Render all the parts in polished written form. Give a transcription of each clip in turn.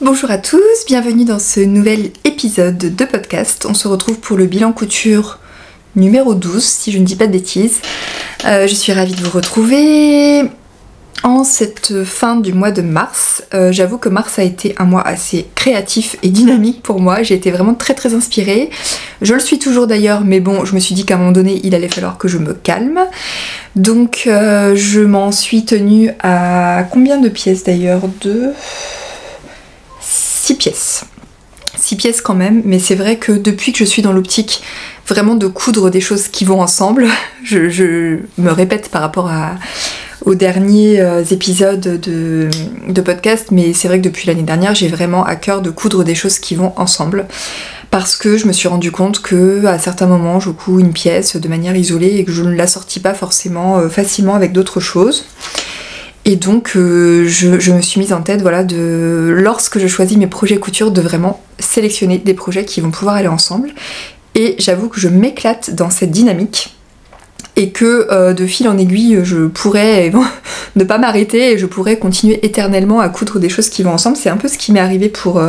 Bonjour à tous, bienvenue dans ce nouvel épisode de podcast. On se retrouve pour le bilan couture numéro 12, si je ne dis pas de bêtises. Je suis ravie de vous retrouver en cette fin du mois de mars. J'avoue que mars a été un mois assez créatif et dynamique pour moi. J'ai été vraiment très inspirée. Je le suis toujours d'ailleurs, mais bon, je me suis dit qu'à un moment donné, il allait falloir que je me calme. Donc je m'en suis tenue à combien de pièces d'ailleurs? 6 pièces. 6 pièces quand même, mais c'est vrai que depuis que je suis dans l'optique vraiment de coudre des choses qui vont ensemble, je me répète par rapport aux derniers épisodes de podcast, mais c'est vrai que depuis l'année dernière, j'ai vraiment à cœur de coudre des choses qui vont ensemble. Parce que je me suis rendu compte que à certains moments, je couds une pièce de manière isolée et que je ne l'assortis pas forcément facilement avec d'autres choses. Et donc je me suis mise en tête, voilà, lorsque je choisis mes projets couture, de vraiment sélectionner des projets qui vont pouvoir aller ensemble. Et j'avoue que je m'éclate dans cette dynamique et que de fil en aiguille, je pourrais ne pas m'arrêter et je pourrais continuer éternellement à coudre des choses qui vont ensemble. C'est un peu ce qui m'est arrivé pour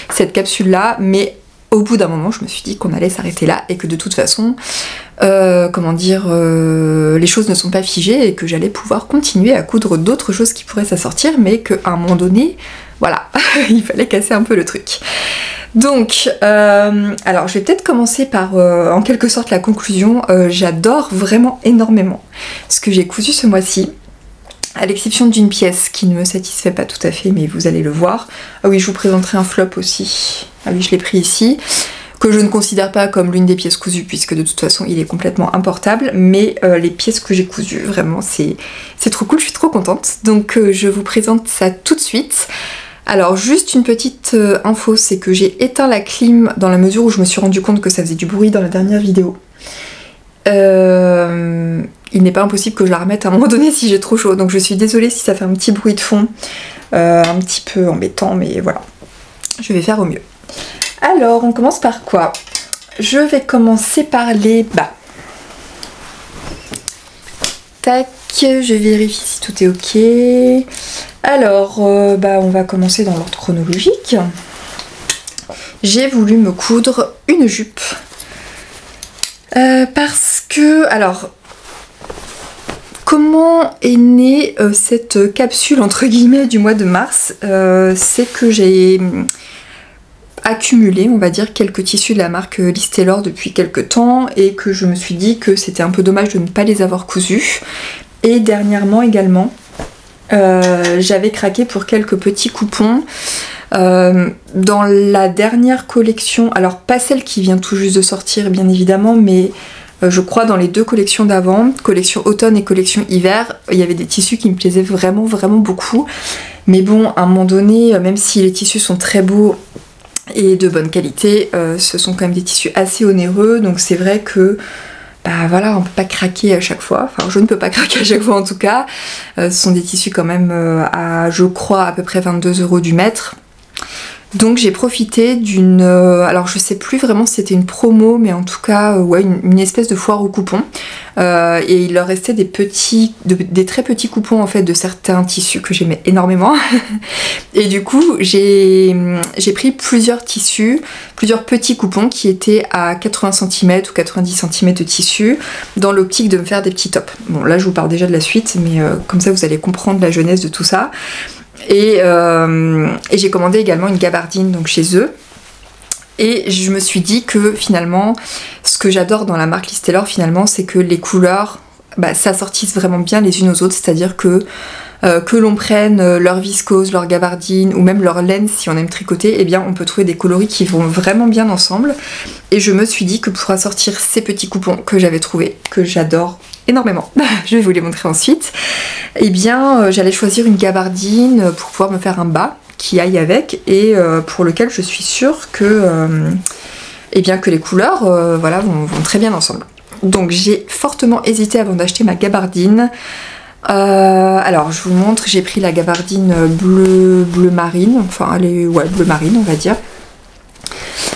cette capsule-là, mais au bout d'un moment, je me suis dit qu'on allait s'arrêter là et que de toute façon, les choses ne sont pas figées et que j'allais pouvoir continuer à coudre d'autres choses qui pourraient s'assortir, mais qu'à un moment donné, voilà, il fallait casser un peu le truc. Donc, alors je vais peut-être commencer par, en quelque sorte, la conclusion. J'adore vraiment énormément ce que j'ai cousu ce mois-ci. À l'exception d'une pièce qui ne me satisfait pas tout à fait, mais vous allez le voir. Ah oui, je vous présenterai un flop aussi. Ah oui, je l'ai pris ici, que je ne considère pas comme l'une des pièces cousues, puisque de toute façon, il est complètement importable. Mais les pièces que j'ai cousues, vraiment, c'est trop cool, je suis trop contente. Donc je vous présente ça tout de suite. Alors, juste une petite info, c'est que j'ai éteint la clim dans la mesure où je me suis rendu compte que ça faisait du bruit dans la dernière vidéo. Il n'est pas impossible que je la remette à un moment donné si j'ai trop chaud, donc je suis désolée si ça fait un petit bruit de fond, un petit peu embêtant, mais voilà, je vais faire au mieux. Alors, on commence par quoi? Je vais commencer par les bas. Tac, je vérifie si tout est ok. Alors, on va commencer dans l'ordre chronologique. J'ai voulu me coudre une jupe. Parce que, alors, comment est née cette capsule entre guillemets du mois de mars? C'est que j'ai accumulé, on va dire, quelques tissus de la marque Liz Taylor depuis quelques temps et que je me suis dit que c'était un peu dommage de ne pas les avoir cousus. Et dernièrement également, j'avais craqué pour quelques petits coupons. Dans la dernière collection, alors pas celle qui vient tout juste de sortir bien évidemment, mais je crois dans les deux collections d'avant, collection automne et collection hiver, il y avait des tissus qui me plaisaient vraiment beaucoup. Mais bon, à un moment donné, même si les tissus sont très beaux et de bonne qualité, ce sont quand même des tissus assez onéreux, donc c'est vrai que voilà, on peut pas craquer à chaque fois, enfin je ne peux pas craquer à chaque fois en tout cas. Ce sont des tissus quand même à, je crois, à peu près 22 € du mètre. Donc j'ai profité d'une, alors je sais plus vraiment si c'était une promo, mais en tout cas ouais, une espèce de foire aux coupons, et il leur restait des très petits coupons en fait de certains tissus que j'aimais énormément. Et du coup j'ai pris plusieurs tissus, plusieurs petits coupons qui étaient à 80 cm ou 90 cm de tissu, dans l'optique de me faire des petits tops. Bon là je vous parle déjà de la suite, mais comme ça vous allez comprendre la jeunesse de tout ça. Et j'ai commandé également une gabardine donc chez eux, et je me suis dit que finalement ce que j'adore dans la marque Liz Taylor finalement, c'est que les couleurs s'assortissent vraiment bien les unes aux autres, c'est-à-dire que l'on prenne leur viscose, leur gabardine ou même leur laine si on aime tricoter, eh bien on peut trouver des coloris qui vont vraiment bien ensemble. Et je me suis dit que pour assortir ces petits coupons que j'avais trouvés, que j'adore énormément, je vais vous les montrer ensuite, eh bien j'allais choisir une gabardine pour pouvoir me faire un bas qui aille avec, et pour lequel je suis sûre que, que les couleurs voilà, vont très bien ensemble. Donc j'ai fortement hésité avant d'acheter ma gabardine. Alors je vous montre, j'ai pris la gabardine bleu marine, enfin elle est bleu marine on va dire.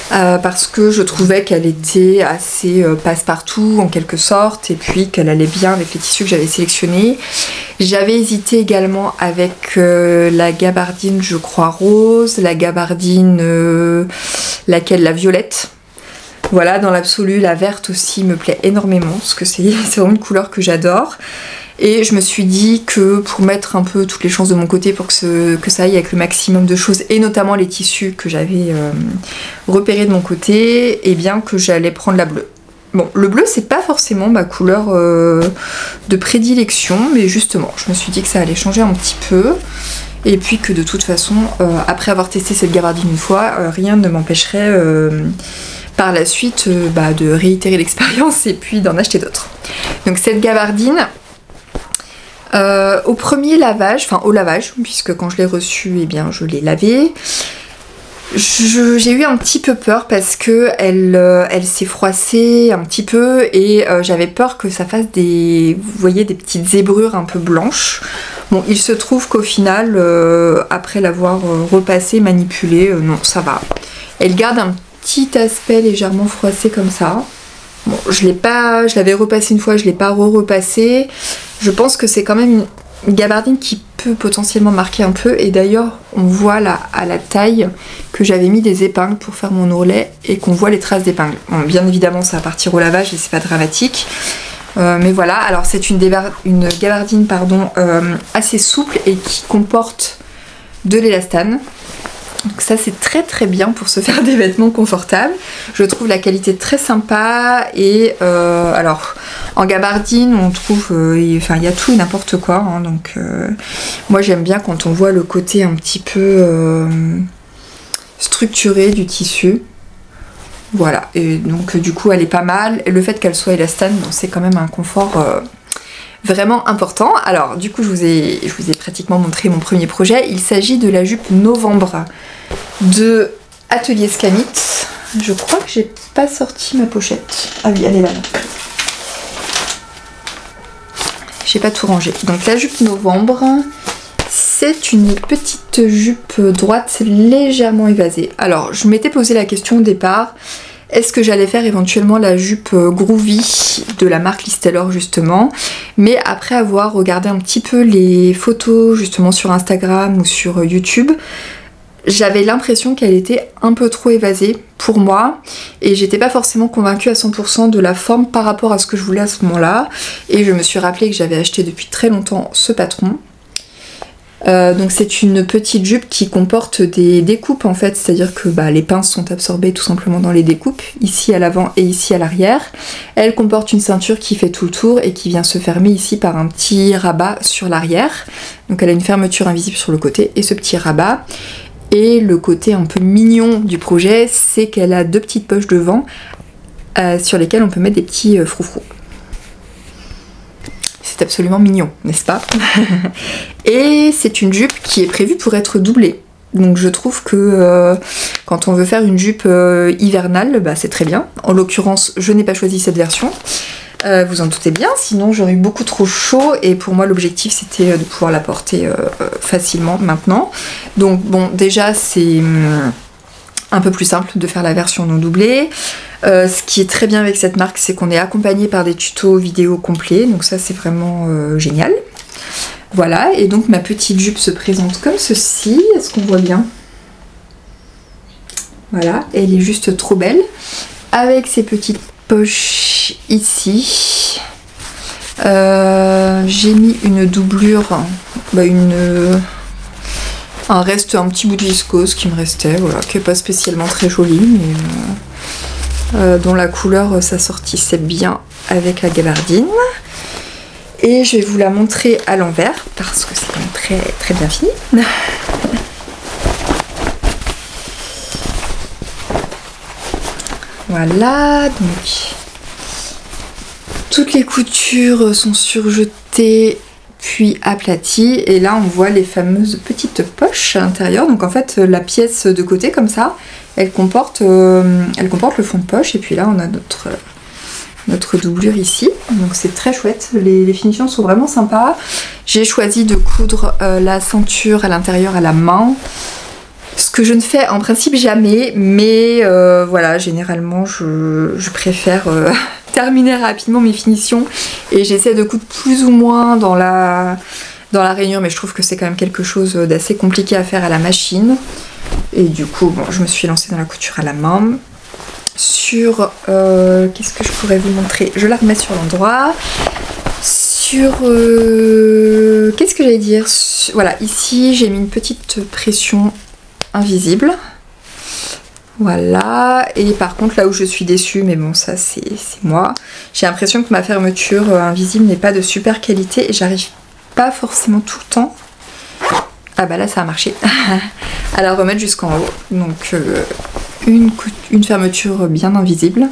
parce que je trouvais qu'elle était assez passe-partout en quelque sorte, et puis qu'elle allait bien avec les tissus que j'avais sélectionnés. J'avais hésité également avec la gabardine, je crois rose, la gabardine, la violette. Voilà, dans l'absolu, la verte aussi me plaît énormément, parce que c'est vraiment une couleur que j'adore. Et je me suis dit que pour mettre un peu toutes les chances de mon côté pour que ça aille avec le maximum de choses, et notamment les tissus que j'avais repérés de mon côté, et bien que j'allais prendre la bleue. Bon, le bleu c'est pas forcément ma couleur de prédilection, mais justement je me suis dit que ça allait changer un petit peu. Et puis que de toute façon, après avoir testé cette gabardine une fois, rien ne m'empêcherait par la suite de réitérer l'expérience et puis d'en acheter d'autres. Donc cette gabardine, au premier lavage, enfin au lavage, puisque quand je l'ai reçue, eh bien je l'ai lavée, j'ai eu un petit peu peur parce que elle s'est froissée un petit peu et j'avais peur que ça fasse vous voyez, des petites zébrures un peu blanches. Bon, il se trouve qu'au final, après l'avoir repassée, manipulée, non, ça va. Elle garde un petit aspect légèrement froissé comme ça. Bon, je l'avais repassée une fois, je l'ai pas repassée. Je pense que c'est quand même une gabardine qui peut potentiellement marquer un peu, et d'ailleurs on voit là à la taille que j'avais mis des épingles pour faire mon ourlet et qu'on voit les traces d'épingles. Bon, bien évidemment ça va partir au lavage et c'est pas dramatique, mais voilà. Alors c'est une gabardine pardon, assez souple et qui comporte de l'élastane. Donc ça c'est très très bien pour se faire des vêtements confortables. Je trouve la qualité très sympa, et alors en gabardine on trouve, il y a tout et n'importe quoi, hein, donc moi j'aime bien quand on voit le côté un petit peu structuré du tissu. Voilà, et donc du coup elle est pas mal, et le fait qu'elle soit élastane, bon, c'est quand même un confort vraiment important. Alors du coup je vous ai pratiquement montré mon premier projet. Il s'agit de la jupe Novembre de Atelier Scanit. Je crois que j'ai pas sorti ma pochette. Ah oui, elle est là. J'ai pas tout rangé. Donc la jupe Novembre, c'est une petite jupe droite légèrement évasée. Alors je m'étais posé la question au départ, est-ce que j'allais faire éventuellement la jupe Groovy de la marque Liz Taylor justement, mais après avoir regardé un petit peu les photos justement sur Instagram ou sur YouTube, j'avais l'impression qu'elle était un peu trop évasée pour moi, et j'étais pas forcément convaincue à 100% de la forme par rapport à ce que je voulais à ce moment-là, et je me suis rappelé que j'avais acheté depuis très longtemps ce patron. Donc c'est une petite jupe qui comporte des découpes en fait, c'est-à-dire que les pinces sont absorbées tout simplement dans les découpes, ici à l'avant et ici à l'arrière. Elle comporte une ceinture qui fait tout le tour et qui vient se fermer ici par un petit rabat sur l'arrière. Donc elle a une fermeture invisible sur le côté et ce petit rabat. Et le côté un peu mignon du projet, c'est qu'elle a deux petites poches devant sur lesquelles on peut mettre des petits froufrous. C'est absolument mignon, n'est-ce pas? Et c'est une jupe qui est prévue pour être doublée. Donc je trouve que quand on veut faire une jupe hivernale, c'est très bien. En l'occurrence, je n'ai pas choisi cette version. Vous en doutez bien, sinon j'aurais eu beaucoup trop chaud, et pour moi l'objectif c'était de pouvoir la porter facilement maintenant. Donc bon, déjà c'est un peu plus simple de faire la version non doublée. Ce qui est très bien avec cette marque, c'est qu'on est accompagné par des tutos vidéo complets, donc ça c'est vraiment génial. Voilà, et donc ma petite jupe se présente comme ceci, est-ce qu'on voit bien? Voilà, elle est juste trop belle, avec ses petites poches ici. J'ai mis une doublure, un petit bout de viscose qui me restait, voilà, qui n'est pas spécialement très jolie, mais dont la couleur s'assortissait bien avec la gabardine. Et je vais vous la montrer à l'envers parce que c'est quand même très très bien fini. Voilà, donc toutes les coutures sont surjetées puis aplaties, et là on voit les fameuses petites poches à l'intérieur. Donc en fait la pièce de côté comme ça, elle comporte le fond de poche, et puis là on a notre doublure ici, donc c'est très chouette. Les finitions sont vraiment sympas. J'ai choisi de coudre la ceinture à l'intérieur à la main. Ce que je ne fais en principe jamais, mais voilà, généralement je préfère terminer rapidement mes finitions et j'essaie de coudre plus ou moins dans la rainure, mais je trouve que c'est quand même quelque chose d'assez compliqué à faire à la machine. Et du coup, bon, je me suis lancée dans la couture à la main. Sur... qu'est-ce que je pourrais vous montrer? Je la remets sur l'endroit. Sur... qu'est-ce que j'allais dire? Voilà, ici j'ai mis une petite pression invisible. Voilà, et par contre là où je suis déçue, mais bon ça c'est moi, j'ai l'impression que ma fermeture invisible n'est pas de super qualité et j'arrive pas forcément tout le temps. Ah bah là ça a marché. À la remettre jusqu'en haut. Donc une fermeture bien invisible.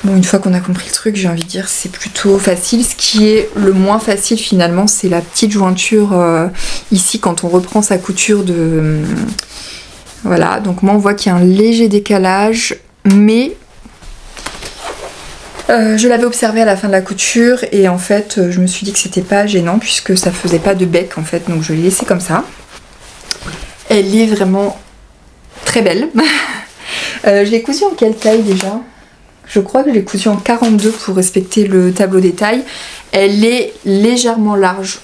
Bon, une fois qu'on a compris le truc, j'ai envie de dire c'est plutôt facile. Ce qui est le moins facile finalement, c'est la petite jointure ici quand on reprend sa couture de... Voilà, donc moi on voit qu'il y a un léger décalage, mais je l'avais observé à la fin de la couture et en fait je me suis dit que c'était pas gênant puisque ça faisait pas de bec en fait, donc je l'ai laissé comme ça. Elle est vraiment très belle. Je l'ai cousue en quelle taille déjà? Je crois que je l'ai cousue en 42 pour respecter le tableau des tailles. Elle est légèrement large,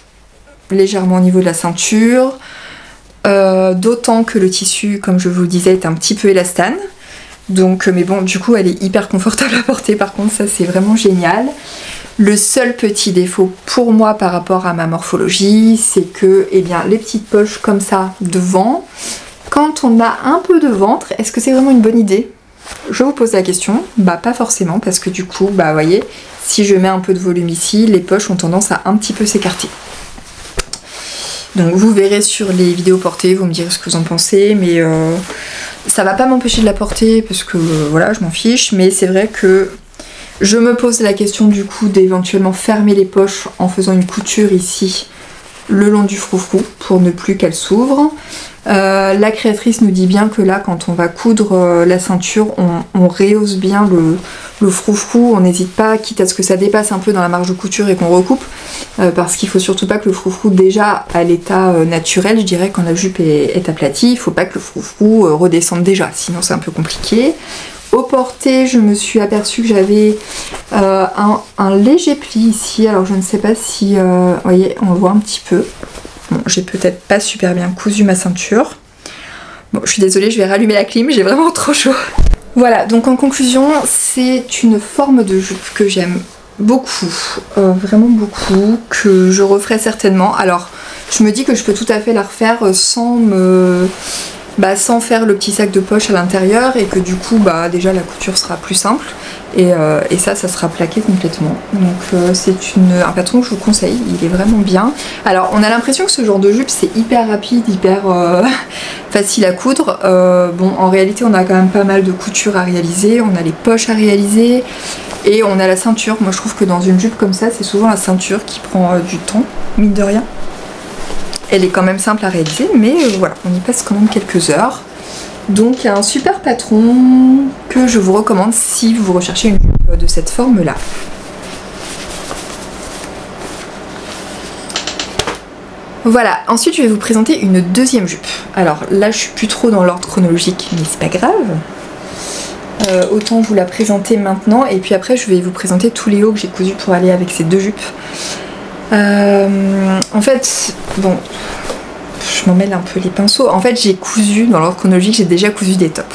légèrement au niveau de la ceinture. D'autant que le tissu, comme je vous le disais, est un petit peu élastane. Donc, mais bon, du coup, elle est hyper confortable à porter. Par contre, ça, c'est vraiment génial. Le seul petit défaut pour moi par rapport à ma morphologie, c'est que, eh bien, les petites poches comme ça devant, quand on a un peu de ventre, est-ce que c'est vraiment une bonne idée? Je vous pose la question. Bah, pas forcément, parce que du coup, bah, vous voyez, si je mets un peu de volume ici, les poches ont tendance à un petit peu s'écarter. Donc vous verrez sur les vidéos portées, vous me direz ce que vous en pensez, mais ça va pas m'empêcher de la porter parce que voilà, je m'en fiche, mais c'est vrai que je me pose la question du coup d'éventuellement fermer les poches en faisant une couture ici le long du froufrou pour ne plus qu'elle s'ouvre. La créatrice nous dit bien que là quand on va coudre la ceinture on rehausse bien le froufrou, on n'hésite pas, quitte à ce que ça dépasse un peu dans la marge de couture et qu'on recoupe, parce qu'il faut surtout pas que le froufrou déjà à l'état naturel, je dirais quand la jupe est aplatie, il faut pas que le froufrou redescende déjà, sinon c'est un peu compliqué. Au porté, je me suis aperçue que j'avais un léger pli ici, alors je ne sais pas si, vous voyez, on le voit un petit peu. Bon, j'ai peut-être pas super bien cousu ma ceinture. Bon, je suis désolée, je vais rallumer la clim, j'ai vraiment trop chaud. Voilà, donc en conclusion, c'est une forme de jupe que j'aime beaucoup, vraiment beaucoup, que je referai certainement. Alors, je me dis que je peux tout à fait la refaire sans faire le petit sac de poche à l'intérieur et que du coup, bah déjà la couture sera plus simple et ça sera plaqué complètement. Donc c'est un patron que je vous conseille, il est vraiment bien. Alors on a l'impression que ce genre de jupe c'est hyper rapide, hyper facile à coudre. Bon, en réalité on a quand même pas mal de couture à réaliser, on a les poches à réaliser et on a la ceinture. Moi je trouve que dans une jupe comme ça, c'est souvent la ceinture qui prend du temps, mine de rien. Elle est quand même simple à réaliser, mais voilà, on y passe quand même quelques heures. Donc un super patron que je vous recommande si vous recherchez une jupe de cette forme-là. Voilà, ensuite je vais vous présenter une deuxième jupe. Alors là je suis plus trop dans l'ordre chronologique, mais c'est pas grave. Autant vous la présenter maintenant, et puis après je vais vous présenter tous les hauts que j'ai cousus pour aller avec ces deux jupes. En fait, bon, je m'en mêle un peu les pinceaux. En fait, j'ai cousu, dans l'ordre chronologique, j'ai déjà cousu des tops.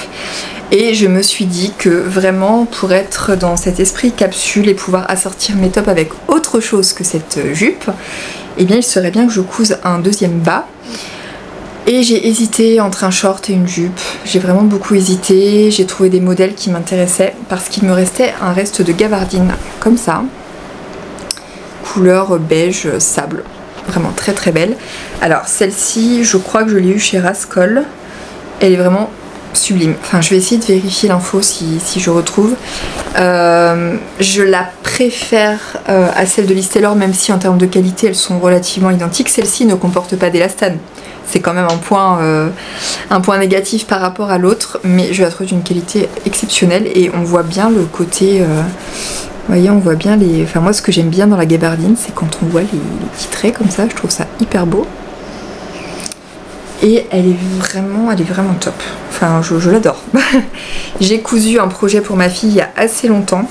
Et je me suis dit que vraiment, pour être dans cet esprit capsule et pouvoir assortir mes tops avec autre chose que cette jupe, eh bien, il serait bien que je couse un deuxième bas. Et j'ai hésité entre un short et une jupe. J'ai vraiment beaucoup hésité. J'ai trouvé des modèles qui m'intéressaient parce qu'il me restait un reste de gabardine comme ça. Couleur beige sable, vraiment très très belle. Alors celle-ci, je crois que je l'ai eue chez Rascol, elle est vraiment sublime. Enfin, je vais essayer de vérifier l'info si je retrouve. Je la préfère à celle de Liz Taylor, même si en termes de qualité elles sont relativement identiques. Celle-ci ne comporte pas d'élastane, c'est quand même un point négatif par rapport à l'autre, mais je la trouve d'une qualité exceptionnelle et on voit bien le côté... vous voyez, on voit bien les... Enfin moi ce que j'aime bien dans la gabardine, c'est quand on voit les petits traits comme ça, je trouve ça hyper beau. et elle est vraiment top. Enfin, je l'adore. J'ai cousu un projet pour ma fille il y a assez longtemps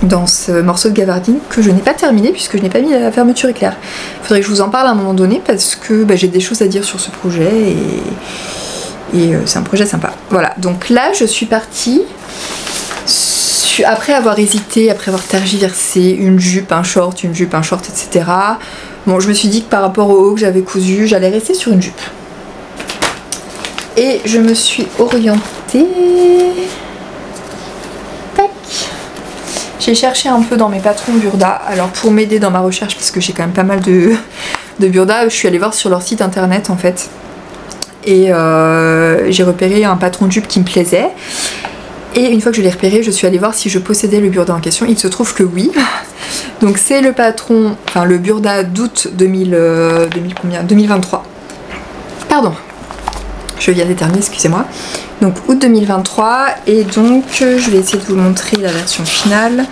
dans ce morceau de gabardine que je n'ai pas terminé puisque je n'ai pas mis la fermeture éclair. Il faudrait que je vous en parle à un moment donné parce que j'ai des choses à dire sur ce projet et c'est un projet sympa. Voilà, donc là je suis partie après avoir hésité, après avoir tergiversé une jupe, un short, etc. Bon, je me suis dit que par rapport au haut que j'avais cousu, j'allais rester sur une jupe. Et je me suis orientée... Tac. J'ai cherché un peu dans mes patrons Burda. Alors pour m'aider dans ma recherche, parce que j'ai quand même pas mal de Burda, je suis allée voir sur leur site internet en fait. Et j'ai repéré un patron de jupe qui me plaisait. Et une fois que je l'ai repéré, je suis allée voir si je possédais le Burda en question. Il se trouve que oui. Donc c'est le patron, enfin le Burda d'août 2023. Pardon, je viens d'éternuer, excusez-moi. Donc août 2023, et donc je vais essayer de vous montrer la version finale.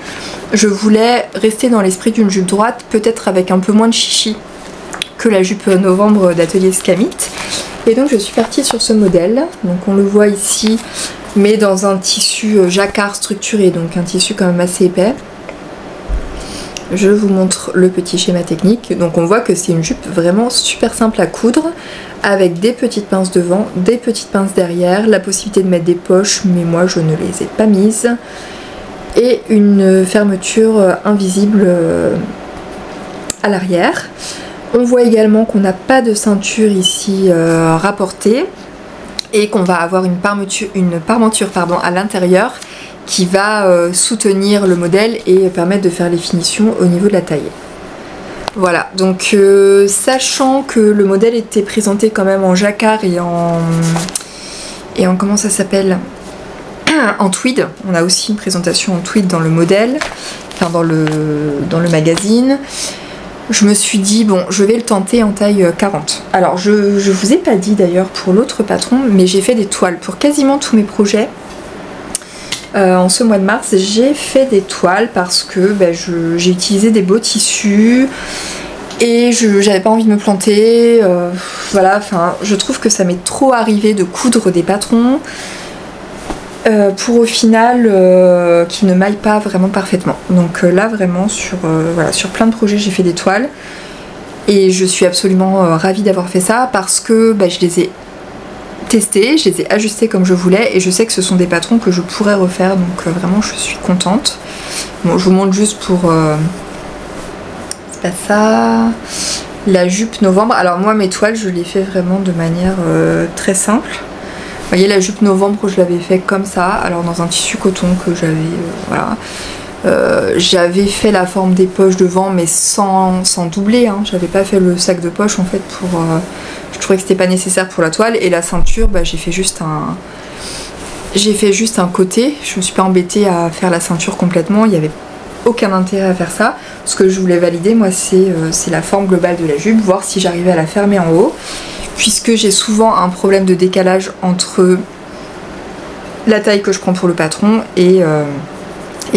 Je voulais rester dans l'esprit d'une jupe droite, peut-être avec un peu moins de chichi que la jupe novembre d'Atelier Scamit. Et donc je suis partie sur ce modèle, donc on le voit ici, mais dans un tissu jacquard structuré, donc un tissu quand même assez épais. Je vous montre le petit schéma technique. Donc on voit que c'est une jupe vraiment super simple à coudre, avec des petites pinces devant, des petites pinces derrière, la possibilité de mettre des poches, mais moi je ne les ai pas mises, et une fermeture invisible à l'arrière. On voit également qu'on n'a pas de ceinture ici rapportée, et qu'on va avoir une parmenture à l'intérieur qui va soutenir le modèle et permettre de faire les finitions au niveau de la taille. Voilà, donc sachant que le modèle était présenté quand même en jacquard et en comment ça s'appelle, en tweed. On a aussi une présentation en tweed dans le modèle, enfin dans le magazine. Je me suis dit bon, je vais le tenter en taille 40. Alors je vous ai pas dit d'ailleurs pour l'autre patron, mais j'ai fait des toiles pour quasiment tous mes projets. En ce mois de mars, j'ai fait des toiles parce que j'ai utilisé des beaux tissus et j'avais pas envie de me planter. Voilà, enfin, je trouve que ça m'est trop arrivé de coudre des patrons pour au final qu'ils ne maillent pas vraiment parfaitement. Donc là, vraiment, sur plein de projets, j'ai fait des toiles et je suis absolument ravie d'avoir fait ça parce que je les ai testé, je les ai ajustés comme je voulais et je sais que ce sont des patrons que je pourrais refaire, donc vraiment je suis contente. Bon, je vous montre juste pour c'est pas ça, la jupe novembre. Alors moi mes toiles je les fais vraiment de manière très simple. Vous voyez, la jupe novembre je l'avais fait comme ça, alors dans un tissu coton que j'avais voilà. J'avais fait la forme des poches devant mais sans doubler, hein. J'avais pas fait le sac de poche en fait pour je trouvais que c'était pas nécessaire pour la toile, et la ceinture j'ai fait juste un côté. Je me suis pas embêtée à faire la ceinture complètement, il y avait aucun intérêt à faire ça. Ce que je voulais valider moi c'est la forme globale de la jupe, voir si j'arrivais à la fermer en haut, puisque j'ai souvent un problème de décalage entre la taille que je prends pour le patron et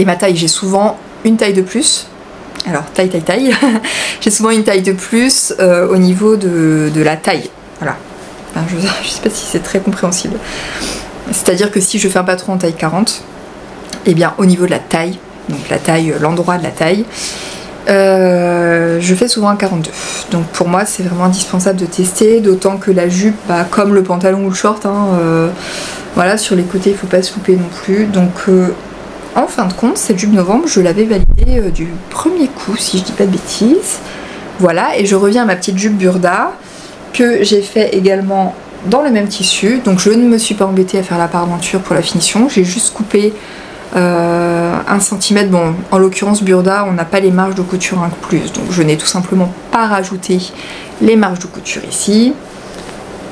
ma taille. J'ai souvent une taille de plus, alors taille j'ai souvent une taille de plus au niveau de la taille, voilà. Enfin, je sais pas si c'est très compréhensible, c'est à dire que si je fais un patron en taille 40, et bien au niveau de la taille, donc la taille, l'endroit de la taille, je fais souvent un 42. Donc pour moi c'est vraiment indispensable de tester, d'autant que la jupe, comme le pantalon ou le short, voilà, sur les côtés il faut pas se louper non plus. Donc en fin de compte, cette jupe novembre, je l'avais validée du premier coup, si je dis pas de bêtises. Voilà, et je reviens à ma petite jupe Burda, que j'ai fait également dans le même tissu. Donc je ne me suis pas embêtée à faire la parmenture pour la finition, j'ai juste coupé 1 cm. Bon, en l'occurrence Burda, on n'a pas les marges de couture incluses, donc je n'ai tout simplement pas rajouté les marges de couture ici.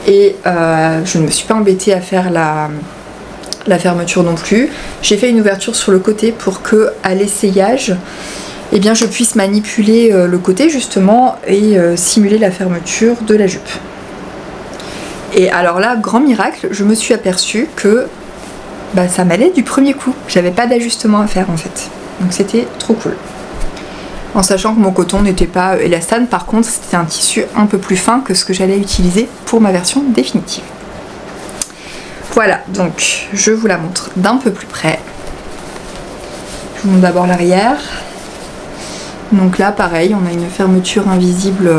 Et je ne me suis pas embêtée à faire la fermeture non plus. J'ai fait une ouverture sur le côté pour que à l'essayage je puisse manipuler le côté justement et simuler la fermeture de la jupe. Et alors là, grand miracle, je me suis aperçue que ça m'allait du premier coup, j'avais pas d'ajustement à faire en fait, donc c'était trop cool. en sachant que mon coton n'était pas élastane. Par contre, c'était un tissu un peu plus fin que ce que j'allais utiliser pour ma version définitive. Voilà, donc je vous la montre d'un peu plus près. Je vous montre d'abord l'arrière. Donc là, pareil, on a une fermeture invisible,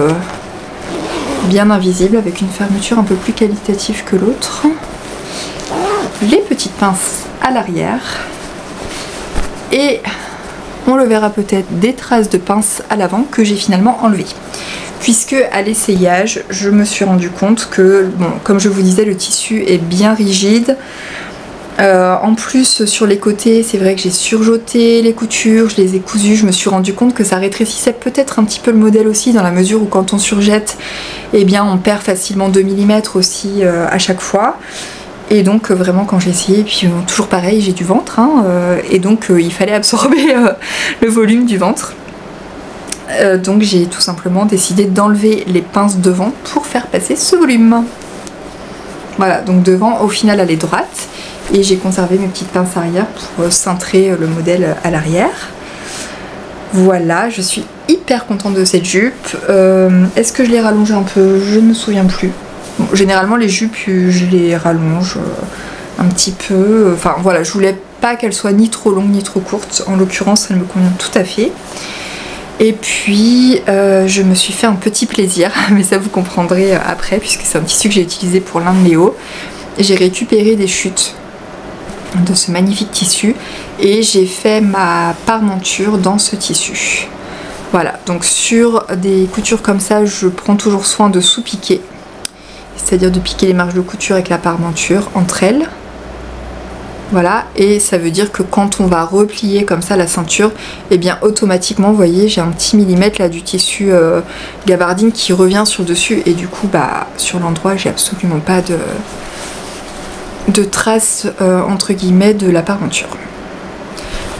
bien invisible, avec une fermeture un peu plus qualitative que l'autre. Les petites pinces à l'arrière. Et on le verra peut-être, des traces de pinces à l'avant que j'ai finalement enlevées. Puisque à l'essayage, je me suis rendu compte que, bon, comme je vous disais, le tissu est bien rigide. En plus, sur les côtés, c'est vrai que j'ai surjeté les coutures, je les ai cousues. Je me suis rendu compte que ça rétrécissait peut-être un petit peu le modèle aussi, dans la mesure où quand on surjette, eh bien, on perd facilement 2 mm aussi à chaque fois. Et donc vraiment quand j'ai essayé, puis toujours pareil, j'ai du ventre, hein, et donc il fallait absorber le volume du ventre. Donc j'ai tout simplement décidé d'enlever les pinces devant pour faire passer ce volume. Voilà, donc devant au final elle est droite, et j'ai conservé mes petites pinces arrière pour cintrer le modèle à l'arrière. Voilà, je suis hyper contente de cette jupe. Est-ce que je l'ai rallongée un peu? Je ne me souviens plus. Bon, généralement les jupes je les rallonge un petit peu, enfin voilà, je voulais pas qu'elle soit ni trop longue ni trop courte, en l'occurrence elle me convient tout à fait. Et puis je me suis fait un petit plaisir, mais ça vous comprendrez après puisque c'est un tissu que j'ai utilisé pour l'un de mes hauts. J'ai récupéré des chutes de ce magnifique tissu et j'ai fait ma parmenture dans ce tissu. Voilà, donc sur des coutures comme ça, je prends toujours soin de sous-piquer. C'est-à-dire de piquer les marges de couture avec la parmenture entre elles. Voilà, et ça veut dire que quand on va replier comme ça la ceinture, et bien automatiquement, vous voyez, j'ai un petit millimètre là du tissu gabardine qui revient sur le dessus, et du coup, bah, sur l'endroit, j'ai absolument pas de traces entre guillemets de la parmenture.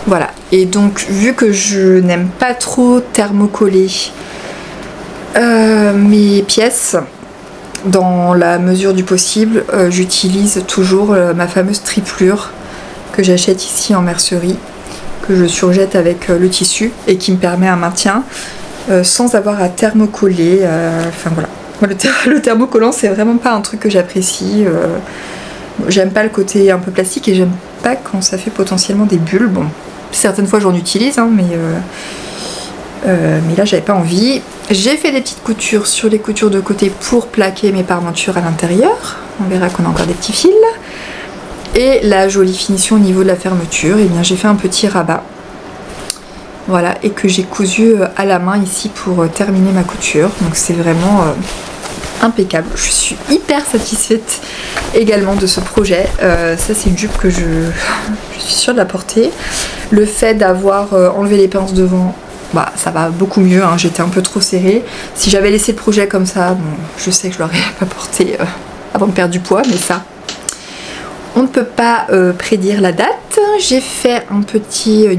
Voilà, et donc vu que je n'aime pas trop thermocoller mes pièces, dans la mesure du possible, j'utilise toujours ma fameuse triplure que j'achète ici en mercerie, que je surjette avec le tissu et qui me permet un maintien sans avoir à thermocoller. Enfin voilà, le thermocollant c'est vraiment pas un truc que j'apprécie. J'aime pas le côté un peu plastique et j'aime pas quand ça fait potentiellement des bulles. Bon, certaines fois j'en utilise, hein, mais là j'avais pas envie. J'ai fait des petites coutures sur les coutures de côté pour plaquer mes parmentures à l'intérieur. On verra qu'on a encore des petits fils. Et la jolie finition au niveau de la fermeture, et bien j'ai fait un petit rabat. Voilà, et que j'ai cousu à la main ici pour terminer ma couture. Donc c'est vraiment impeccable. Je suis hyper satisfaite également de ce projet. Ça c'est une jupe que je suis sûre de la porter. Le fait d'avoir enlevé les pinces devant, bah, ça va beaucoup mieux, hein. J'étais un peu trop serrée. Si j'avais laissé le projet comme ça, bon, je sais que je l'aurais pas porté avant de perdre du poids, mais ça, on ne peut pas prédire la date. J'ai fait une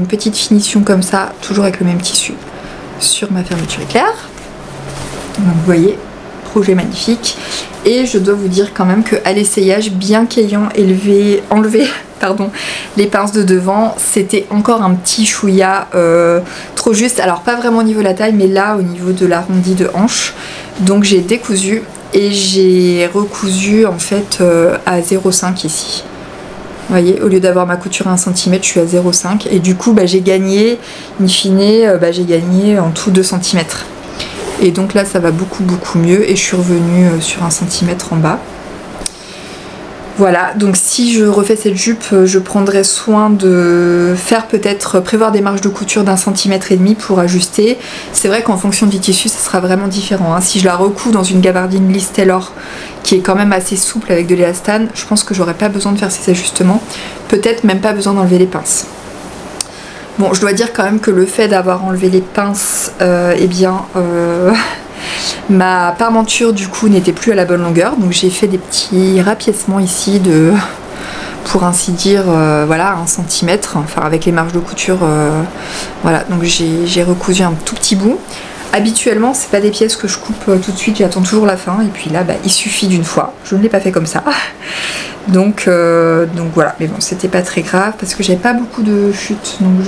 petite finition comme ça, toujours avec le même tissu, sur ma fermeture éclair. Donc vous voyez, projet magnifique. Et je dois vous dire quand même qu'à l'essayage, bien qu'ayant enlevé les pinces de devant, c'était encore un petit chouïa trop juste. Alors pas vraiment au niveau de la taille, mais là au niveau de l'arrondi de hanche. Donc j'ai décousu et j'ai recousu en fait à 0,5 ici. Vous voyez, au lieu d'avoir ma couture à 1 cm, je suis à 0,5 et du coup bah, j'ai gagné, in fine, j'ai gagné en tout 2 cm. Et donc là ça va beaucoup mieux et je suis revenue sur 1 cm en bas. Voilà, donc si je refais cette jupe, je prendrai soin de faire peut-être prévoir des marges de couture d'1,5 cm pour ajuster. C'est vrai qu'en fonction du tissu, ça sera vraiment différent, hein. Si je la recouds dans une gabardine Liz Taylor qui est quand même assez souple avec de l'élastane, je pense que j'aurais pas besoin de faire ces ajustements. Peut-être même pas besoin d'enlever les pinces. Bon, je dois dire quand même que le fait d'avoir enlevé les pinces, ma parmenture du coup n'était plus à la bonne longueur, donc j'ai fait des petits rapiècements ici de, pour ainsi dire, voilà, 1 cm, enfin avec les marges de couture, voilà, donc j'ai recousu un tout petit bout. Habituellement c'est pas des pièces que je coupe tout de suite, j'attends toujours la fin et puis là bah, il suffit d'une fois, je ne l'ai pas fait comme ça. Donc voilà, mais bon c'était pas très grave parce que j'avais pas beaucoup de chutes, donc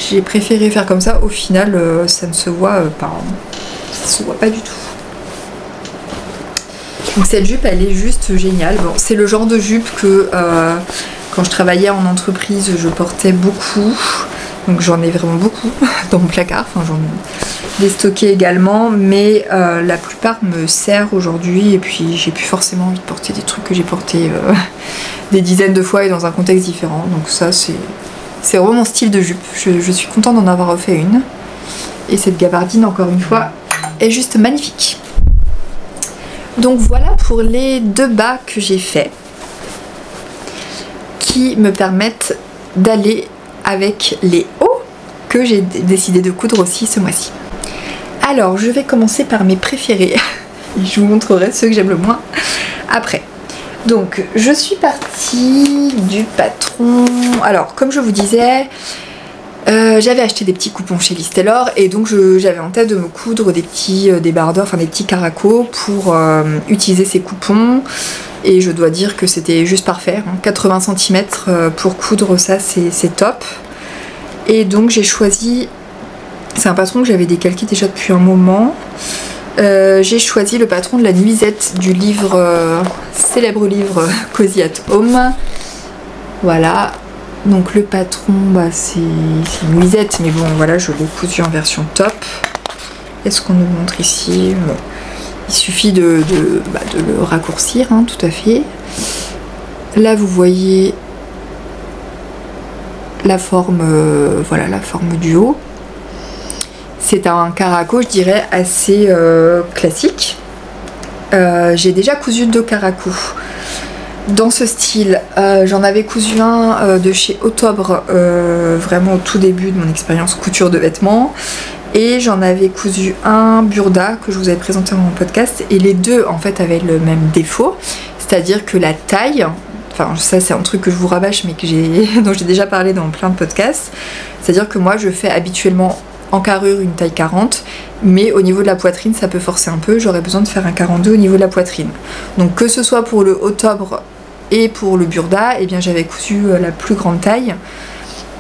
j'ai préféré faire comme ça. Au final, ça ne se voit pas. Ça se voit pas du tout. Donc cette jupe, elle est juste géniale. Bon, c'est le genre de jupe que quand je travaillais en entreprise, je portais beaucoup. Donc j'en ai vraiment beaucoup dans mon placard. Enfin, j'en ai déstocké également. Mais la plupart me servent aujourd'hui. Et puis j'ai plus forcément envie de porter des trucs que j'ai portés des dizaines de fois et dans un contexte différent. Donc ça, c'est vraiment mon style de jupe. Je suis contente d'en avoir refait une. Et cette gabardine, encore une fois, est juste magnifique. Donc voilà pour les 2 bas que j'ai fait, qui me permettent d'aller avec les hauts que j'ai décidé de coudre aussi ce mois-ci. Alors je vais commencer par mes préférés. Je vous montrerai ceux que j'aime le moins après. Donc je suis partie du patron. Alors comme je vous disais, j'avais acheté des petits coupons chez Liz Taylor et donc j'avais en tête de me coudre des petits débardeurs, enfin des petits caracos pour utiliser ces coupons. Et je dois dire que c'était juste parfait, hein. 80 cm pour coudre ça, c'est top. Et donc j'ai choisi, c'est un patron que j'avais décalqué déjà depuis un moment. J'ai choisi le patron de la nuisette du livre, célèbre livre Cozy at Home. Voilà. Donc le patron, bah, c'est une nuisette, mais bon voilà, je l'ai cousu en version top. Est-ce qu'on nous montre ici? Bon. Il suffit de le raccourcir, hein, tout à fait. Là vous voyez la forme, voilà la forme du haut. C'est un caraco, je dirais, assez classique. J'ai déjà cousu 2 caracos dans ce style. J'en avais cousu un de chez Octobre, vraiment au tout début de mon expérience couture de vêtements. Et j'en avais cousu un Burda que je vous avais présenté dans mon podcast. Et les deux en fait avaient le même défaut. C'est-à-dire que la taille, enfin ça c'est un truc que je vous rabâche mais dont j'ai déjà parlé dans plein de podcasts. C'est-à-dire que moi je fais habituellement en carrure une taille 40, mais au niveau de la poitrine ça peut forcer un peu, j'aurais besoin de faire un 42 au niveau de la poitrine. Donc que ce soit pour le Octobre et pour le Burda, eh bien j'avais cousu la plus grande taille,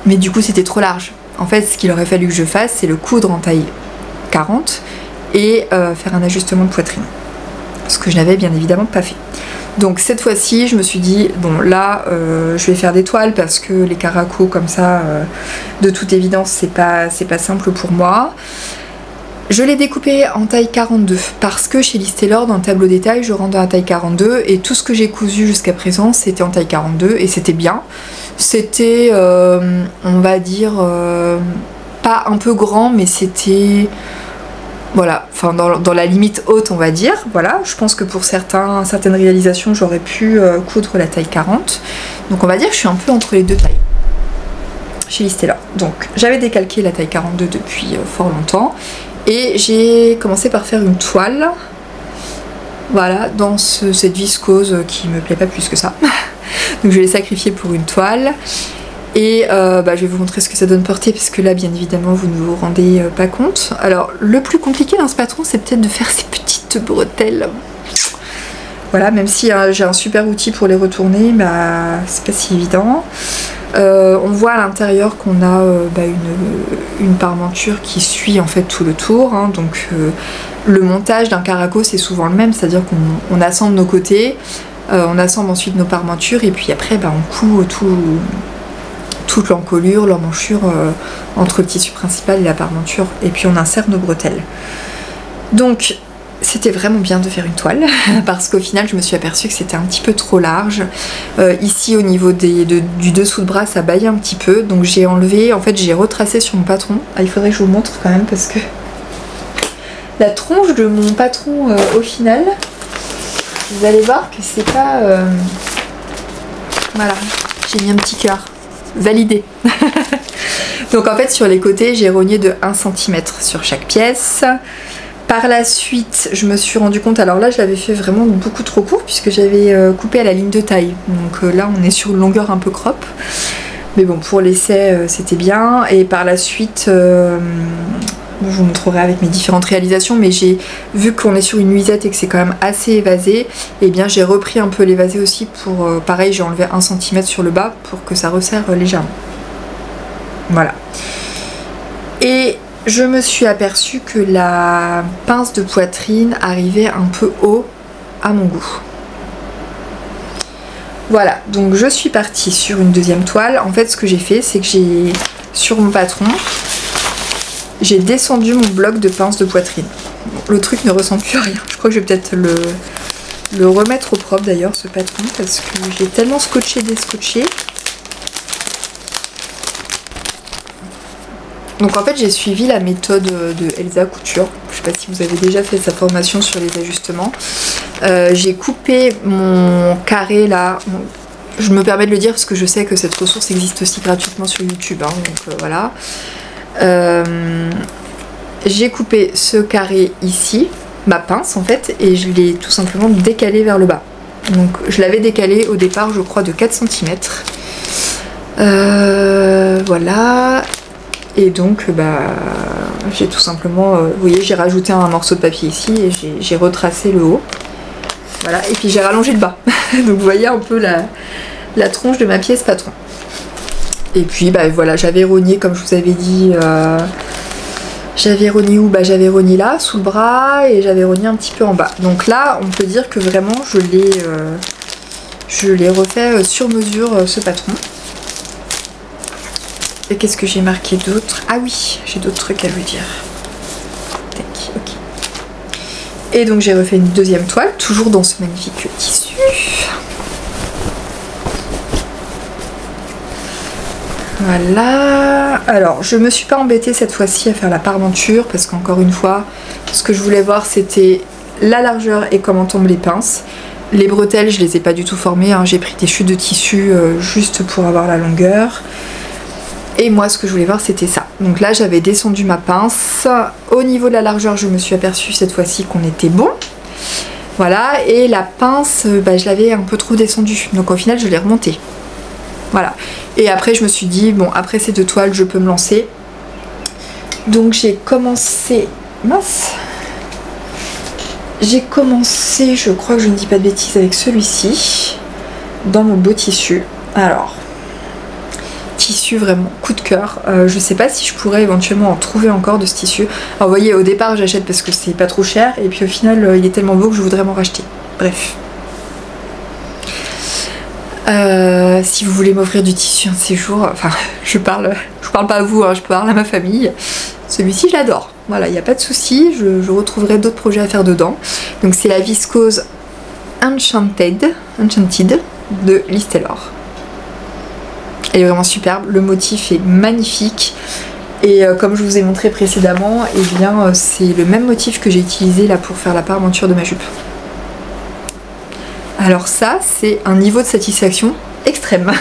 mais du coup c'était trop large. En fait ce qu'il aurait fallu que je fasse, c'est le coudre en taille 40 et faire un ajustement de poitrine. Ce que je n'avais bien évidemment pas fait. Donc cette fois-ci je me suis dit bon là je vais faire des toiles parce que les caracos comme ça de toute évidence c'est pas simple pour moi. Je l'ai découpé en taille 42 parce que chez Liz Taylor dans le tableau détail je rentre dans la taille 42 et tout ce que j'ai cousu jusqu'à présent c'était en taille 42 et c'était bien. C'était on va dire pas un peu grand mais c'était voilà, enfin dans la limite haute on va dire, voilà, je pense que pour certaines réalisations j'aurais pu coudre la taille 40, donc on va dire que je suis un peu entre les deux tailles chez Liz Taylor. Donc j'avais décalqué la taille 42 depuis fort longtemps et j'ai commencé par faire une toile, voilà, dans cette viscose qui me plaît pas plus que ça, donc je l'ai sacrifié pour une toile. Et je vais vous montrer ce que ça donne porter parce que là bien évidemment vous ne vous rendez pas compte. Alors le plus compliqué dans ce patron c'est peut-être de faire ces petites bretelles. Voilà, même si j'ai un super outil pour les retourner, bah c'est pas si évident. On voit à l'intérieur qu'on a une parmenture qui suit en fait tout le tour, hein, donc le montage d'un caraco c'est souvent le même, c'est-à-dire qu'on assemble nos côtés, on assemble ensuite nos parmentures et puis après on coud toute l'encolure, l'emmanchure entre le tissu principal et la parmenture et puis on insère nos bretelles. Donc c'était vraiment bien de faire une toile parce qu'au final je me suis aperçue que c'était un petit peu trop large. Ici au niveau du dessous de bras ça baillait un petit peu, donc j'ai enlevé, en fait j'ai retracé sur mon patron. Ah, il faudrait que je vous montre quand même parce que la tronche de mon patron au final, vous allez voir que c'est pas... Voilà, j'ai mis un petit cœur. Validé. Donc en fait sur les côtés j'ai rogné de 1 cm sur chaque pièce. Par la suite je me suis rendu compte, alors là je l'avais fait vraiment beaucoup trop court puisque j'avais coupé à la ligne de taille, donc là on est sur une longueur un peu crop, mais bon pour l'essai c'était bien. Et par la suite je vous montrerai avec mes différentes réalisations, mais j'ai vu qu'on est sur une nuisette et que c'est quand même assez évasé, et bien j'ai repris un peu l'évasé aussi pour, pareil j'ai enlevé 1 cm sur le bas pour que ça resserre légèrement. Voilà. Et je me suis aperçue que la pince de poitrine arrivait un peu haut à mon goût. Voilà, donc je suis partie sur une deuxième toile. En fait, ce que j'ai fait, c'est que j'ai, sur mon patron, j'ai descendu mon bloc de pince de poitrine. Bon, le truc ne ressemble plus à rien. Je crois que je vais peut-être le remettre au propre d'ailleurs, ce patron, parce que j'ai tellement scotché, descotché. Donc en fait j'ai suivi la méthode de Elsa Couture. Je sais pas si vous avez déjà fait sa formation sur les ajustements. J'ai coupé mon carré là. Je me permets de le dire parce que je sais que cette ressource existe aussi gratuitement sur YouTube. Hein, donc voilà. J'ai coupé ce carré ici, ma pince en fait, et je l'ai tout simplement décalé vers le bas. Donc je l'avais décalé au départ je crois de 4 cm. Voilà. Et donc j'ai tout simplement, vous voyez, j'ai rajouté un morceau de papier ici et j'ai retracé le haut. Voilà, et puis j'ai rallongé le bas. Donc vous voyez un peu la tronche de ma pièce patron. Et puis voilà, j'avais rogné comme je vous avais dit, j'avais rogné où? J'avais rogné là, sous le bras, et j'avais rogné un petit peu en bas. Donc là, on peut dire que vraiment je l'ai refait sur mesure ce patron. Et qu'est-ce que j'ai marqué d'autre? Ah oui, j'ai d'autres trucs à vous dire. Tac, ok. Et donc j'ai refait une deuxième toile, toujours dans ce magnifique tissu. Voilà. Alors, je me suis pas embêtée cette fois-ci à faire la parmenture parce qu'encore une fois, ce que je voulais voir c'était la largeur et comment tombent les pinces. Les bretelles, je les ai pas du tout formées, hein. J'ai pris des chutes de tissu juste pour avoir la longueur. Et moi ce que je voulais voir c'était ça. Donc là j'avais descendu ma pince. Au niveau de la largeur je me suis aperçue cette fois-ci qu'on était bon. Voilà, et la pince je l'avais un peu trop descendue. Donc au final je l'ai remontée. Voilà. Et après je me suis dit bon après ces deux toiles je peux me lancer. Donc j'ai commencé... Mince. J'ai commencé, je crois que je ne dis pas de bêtises, avec celui-ci. Dans mon beau tissu. Alors... tissu vraiment coup de cœur. Je sais pas si je pourrais éventuellement en trouver encore de ce tissu. Alors vous voyez au départ j'achète parce que c'est pas trop cher et puis au final il est tellement beau que je voudrais m'en racheter. Bref. Si vous voulez m'offrir du tissu un de ces jours, enfin je parle pas à vous, hein, je parle à ma famille. Celui-ci je l'adore. Voilà, il n'y a pas de souci, je retrouverai d'autres projets à faire dedans. Donc c'est la viscose Enchanted de Liz Taylor. Elle est vraiment superbe, le motif est magnifique et comme je vous ai montré précédemment, et bien c'est le même motif que j'ai utilisé là pour faire la parmenture de ma jupe. Alors ça c'est un niveau de satisfaction extrême.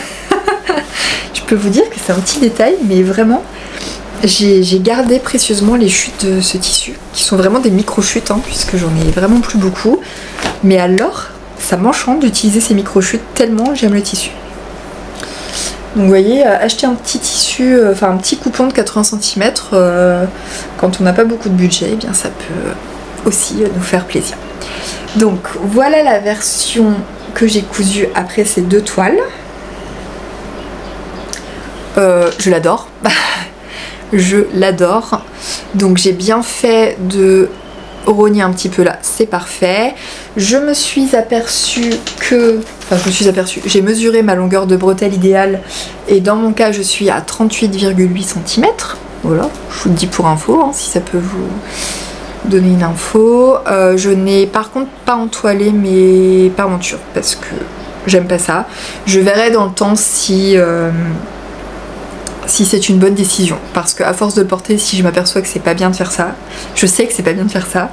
Je peux vous dire que c'est un petit détail mais vraiment j'ai gardé précieusement les chutes de ce tissu qui sont vraiment des micro chutes hein, puisque j'en ai vraiment plus beaucoup, mais alors ça m'enchante d'utiliser ces micro chutes tellement j'aime le tissu. Donc vous voyez, acheter un petit tissu, enfin un petit coupon de 80 cm quand on n'a pas beaucoup de budget, eh bien ça peut aussi nous faire plaisir. Donc voilà la version que j'ai cousue après ces deux toiles. Je l'adore. Je l'adore. Donc j'ai bien fait de rogner un petit peu là, c'est parfait. Je me suis aperçue que... Enfin, j'ai mesuré ma longueur de bretelle idéale et dans mon cas je suis à 38,8 cm. Voilà, je vous le dis pour info, hein, si ça peut vous donner une info. Je n'ai par contre pas entoilé mes parmentures parce que j'aime pas ça. Je verrai dans le temps si c'est une bonne décision, parce qu'à force de le porter, si je m'aperçois que c'est pas bien de faire ça, je sais que c'est pas bien de faire ça,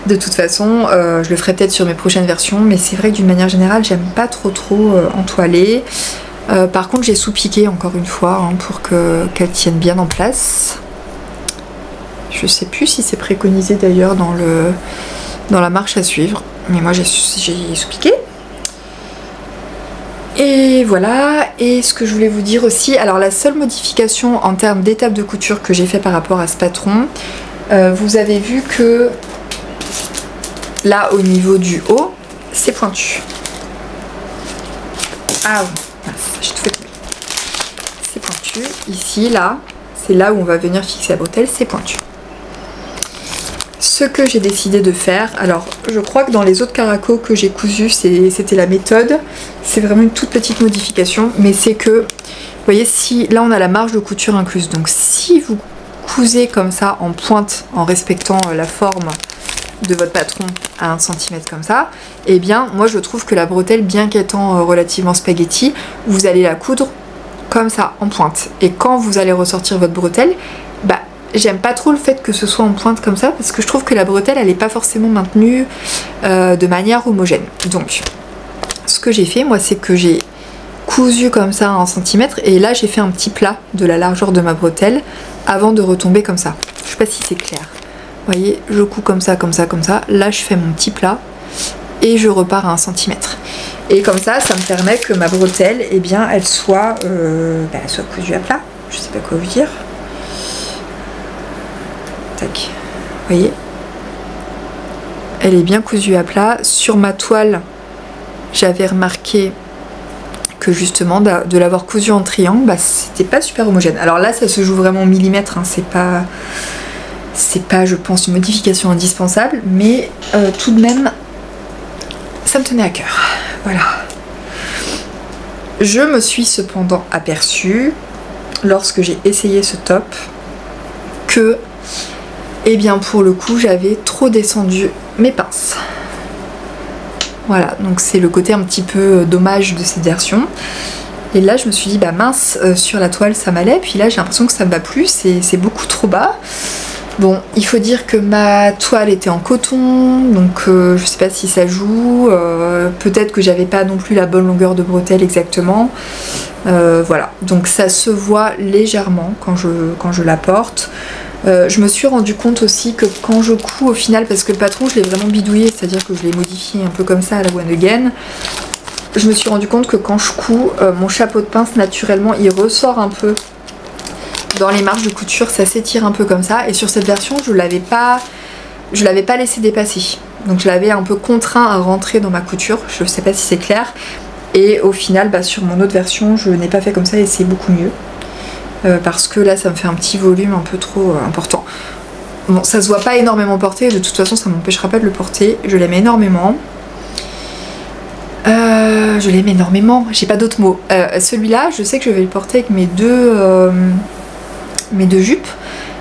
de toute façon je le ferai peut-être sur mes prochaines versions, mais c'est vrai que d'une manière générale j'aime pas trop entoiler. Par contre j'ai sous-piqué encore une fois hein, pour qu'elle tienne bien en place. Je sais plus si c'est préconisé d'ailleurs dans la marche à suivre, mais moi j'ai sous-piqué. Et voilà, et ce que je voulais vous dire aussi, alors la seule modification en termes d'étape de couture que j'ai fait par rapport à ce patron, vous avez vu que là au niveau du haut, c'est pointu. Ah oui, j'ai tout fait. C'est pointu, ici, là, c'est là où on va venir fixer la bretelle, c'est pointu. Ce que j'ai décidé de faire, alors je crois que dans les autres caracos que j'ai cousus c'était la méthode, c'est vraiment une toute petite modification, mais c'est que, vous voyez, si là on a la marge de couture incluse, donc si vous cousez comme ça en pointe en respectant la forme de votre patron à 1 cm comme ça, et bien moi je trouve que la bretelle, bien qu'étant relativement spaghetti, vous allez la coudre comme ça en pointe, et quand vous allez ressortir votre bretelle, bah j'aime pas trop le fait que ce soit en pointe comme ça parce que je trouve que la bretelle elle est pas forcément maintenue de manière homogène. Donc ce que j'ai fait moi c'est que j'ai cousu comme ça à 1 cm et là j'ai fait un petit plat de la largeur de ma bretelle avant de retomber comme ça. Je sais pas si c'est clair. Vous voyez, je couds comme ça, comme ça, comme ça. Là je fais mon petit plat et je repars à 1 cm. Et comme ça, ça me permet que ma bretelle, eh bien, elle soit cousue à plat. Je sais pas quoi vous dire. Tac. Vous voyez, elle est bien cousue à plat. Sur ma toile, j'avais remarqué que justement de l'avoir cousue en triangle, bah, c'était pas super homogène. Alors là, ça se joue vraiment au millimètre, hein. C'est pas, je pense, une modification indispensable, mais tout de même, ça me tenait à cœur. Voilà. Je me suis cependant aperçue, lorsque j'ai essayé ce top, que et bien pour le coup j'avais trop descendu mes pinces. Voilà, donc c'est le côté un petit peu dommage de cette version. Et là je me suis dit bah mince, sur la toile ça m'allait, puis là j'ai l'impression que ça me va plus, c'est beaucoup trop bas. Bon, il faut dire que ma toile était en coton, donc je sais pas si ça joue, peut-être que j'avais pas non plus la bonne longueur de bretelle exactement. Voilà, donc ça se voit légèrement quand je la porte. Je me suis rendu compte aussi que quand je couds au final, parce que le patron je l'ai vraiment bidouillé, c'est-à-dire que je l'ai modifié un peu comme ça à la one again, je me suis rendu compte que quand je couds, mon chapeau de pince naturellement il ressort un peu dans les marges de couture, ça s'étire un peu comme ça, et sur cette version je l'avais pas laissé dépasser, donc je l'avais un peu contraint à rentrer dans ma couture, je sais pas si c'est clair, et au final bah, sur mon autre version je n'ai pas fait comme ça et c'est beaucoup mieux. Parce que là ça me fait un petit volume un peu trop important. Bon, ça se voit pas énormément porter, de toute façon ça m'empêchera pas de le porter, je l'aime énormément. Je l'aime énormément, j'ai pas d'autres mots. Celui-là, je sais que je vais le porter avec mes deux jupes,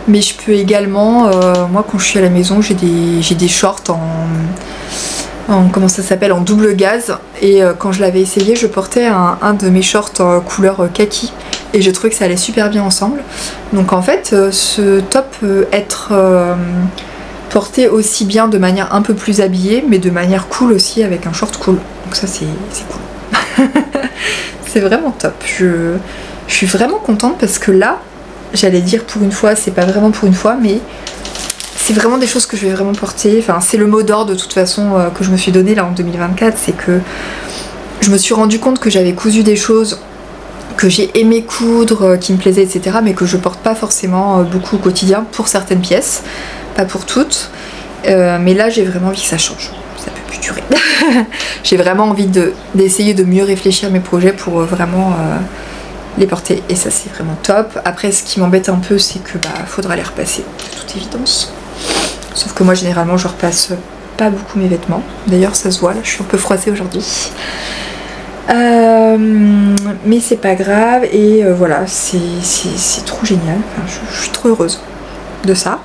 mais je peux également, moi quand je suis à la maison, j'ai des shorts en comment ça s'appelle, en double gaze, et quand je l'avais essayé, je portais un de mes shorts en couleur kaki. Et je trouvais que ça allait super bien ensemble. Donc en fait, ce top peut être porté aussi bien de manière un peu plus habillée, mais de manière cool aussi, avec un short cool. Donc ça c'est cool. C'est vraiment top. Je suis vraiment contente parce que là, j'allais dire pour une fois, c'est pas vraiment pour une fois, mais c'est vraiment des choses que je vais vraiment porter. Enfin, c'est le mot d'ordre de toute façon que je me suis donné là en 2024, c'est que je me suis rendu compte que j'avais cousu des choses que j'ai aimé coudre, qui me plaisaient, etc., mais que je porte pas forcément beaucoup au quotidien pour certaines pièces, pas pour toutes. Mais là j'ai vraiment envie que ça change, ça peut plus durer. J'ai vraiment envie d'essayer de mieux réfléchir à mes projets pour vraiment les porter, et ça c'est vraiment top. Après ce qui m'embête un peu c'est que bah faudra les repasser, de toute évidence. Sauf que moi généralement je repasse pas beaucoup mes vêtements, d'ailleurs ça se voit, là je suis un peu froissée aujourd'hui. Mais c'est pas grave, et voilà, c'est trop génial, enfin, je suis trop heureuse de ça.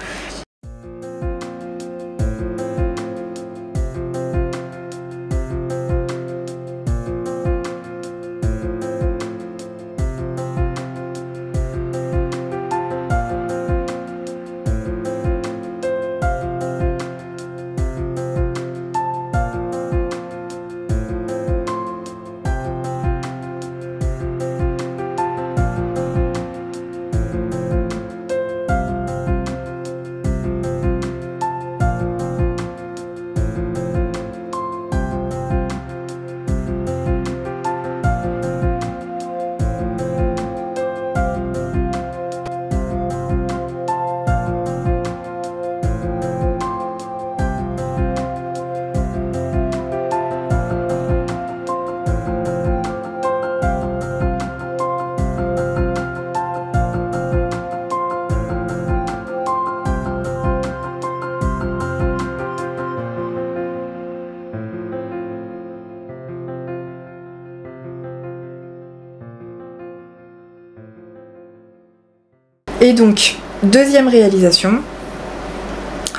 Et donc, deuxième réalisation.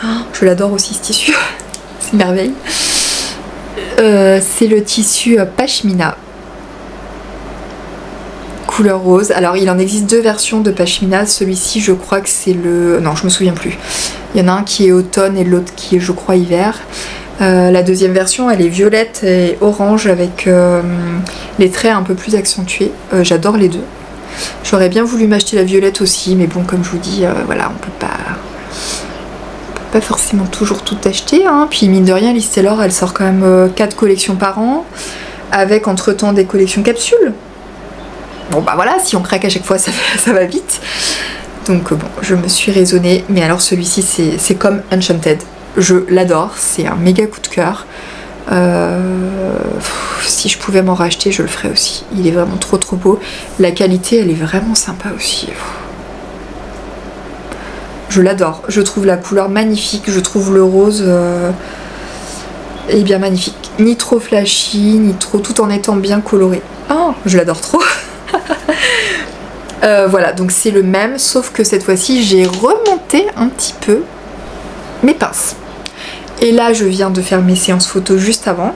Oh, je l'adore aussi ce tissu, c'est merveille. C'est le tissu Pashmina. Couleur rose. Alors il en existe deux versions de Pashmina. Celui-ci je crois que c'est le... Non, je me souviens plus. Il y en a un qui est automne et l'autre qui est je crois hiver. La deuxième version elle est violette et orange avec les traits un peu plus accentués. J'adore les deux. J'aurais bien voulu m'acheter la violette aussi, mais bon, comme je vous dis, voilà, on peut pas forcément toujours tout acheter, hein. Puis mine de rien, Liz Taylor elle sort quand même 4 collections par an, avec entre temps des collections capsules. Bon bah voilà, si on craque à chaque fois ça va vite. Donc bon, je me suis raisonnée, mais alors celui-ci c'est comme Enchanted. Je l'adore, c'est un méga coup de cœur. Si je pouvais m'en racheter, je le ferais aussi. Il est vraiment trop beau. La qualité, elle est vraiment sympa aussi. Je l'adore. Je trouve la couleur magnifique. Je trouve le rose est bien magnifique. Ni trop flashy, ni trop, tout en étant bien coloré. Oh, je l'adore trop. Voilà, donc c'est le même, sauf que cette fois-ci, j'ai remonté un petit peu mes pinces. Et là, je viens de faire mes séances photos juste avant.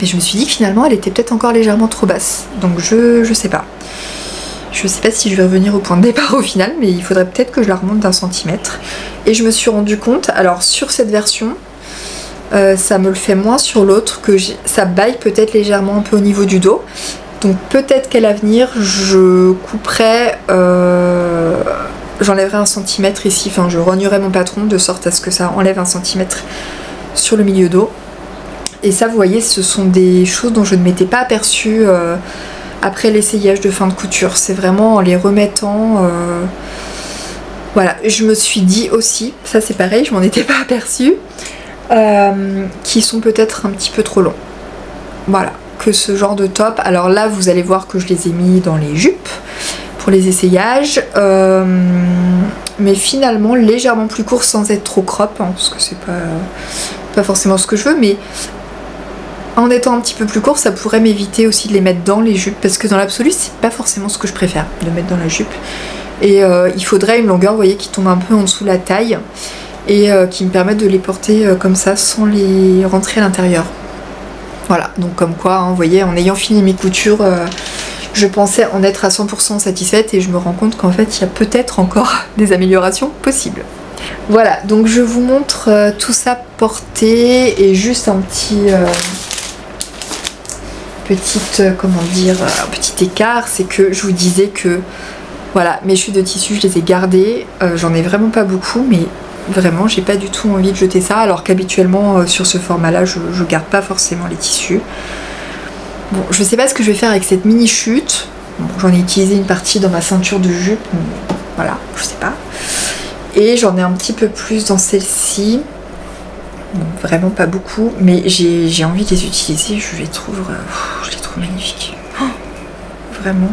Mais je me suis dit que finalement, elle était peut-être encore légèrement trop basse. Donc je sais pas. Je sais pas si je vais revenir au point de départ au final, mais il faudrait peut-être que je la remonte d'1 centimètre. Et je me suis rendu compte, alors sur cette version, ça me le fait moins sur l'autre, que ça baille peut-être légèrement un peu au niveau du dos. Donc peut-être qu'à l'avenir, je couperai... j'enlèverai 1 centimètre ici, enfin je rognerai mon patron de sorte à ce que ça enlève 1 centimètre sur le milieu dos. Et ça vous voyez, ce sont des choses dont je ne m'étais pas aperçue après l'essayage de fin de couture. C'est vraiment en les remettant... Voilà, je me suis dit aussi, ça c'est pareil, je m'en étais pas aperçue, qui sont peut-être un petit peu trop longs. Voilà, que ce genre de top. Alors là vous allez voir que je les ai mis dans les jupes pour les essayages, mais finalement légèrement plus court sans être trop crop, hein, parce que c'est pas forcément ce que je veux, mais en étant un petit peu plus court ça pourrait m'éviter aussi de les mettre dans les jupes, parce que dans l'absolu c'est pas forcément ce que je préfère, de mettre dans la jupe. Et il faudrait une longueur, vous voyez, qui tombe un peu en dessous de la taille et qui me permette de les porter comme ça sans les rentrer à l'intérieur. Voilà, donc comme quoi, hein, vous voyez, en ayant fini mes coutures, je pensais en être à 100% satisfaite et je me rends compte qu'en fait il y a peut-être encore des améliorations possibles. Voilà, donc je vous montre tout ça porté et juste un petit petit écart, c'est que je vous disais que voilà, mes chutes de tissu je les ai gardées, j'en ai vraiment pas beaucoup, mais vraiment j'ai pas du tout envie de jeter ça, alors qu'habituellement sur ce format là je garde pas forcément les tissus. Bon, je sais pas ce que je vais faire avec cette mini chute. Bon, j'en ai utilisé une partie dans ma ceinture de jupe, mais voilà, je sais pas. Et j'en ai un petit peu plus dans celle-ci. Bon, vraiment pas beaucoup, mais j'ai envie de les utiliser. Je les trouve magnifiques. Oh, vraiment,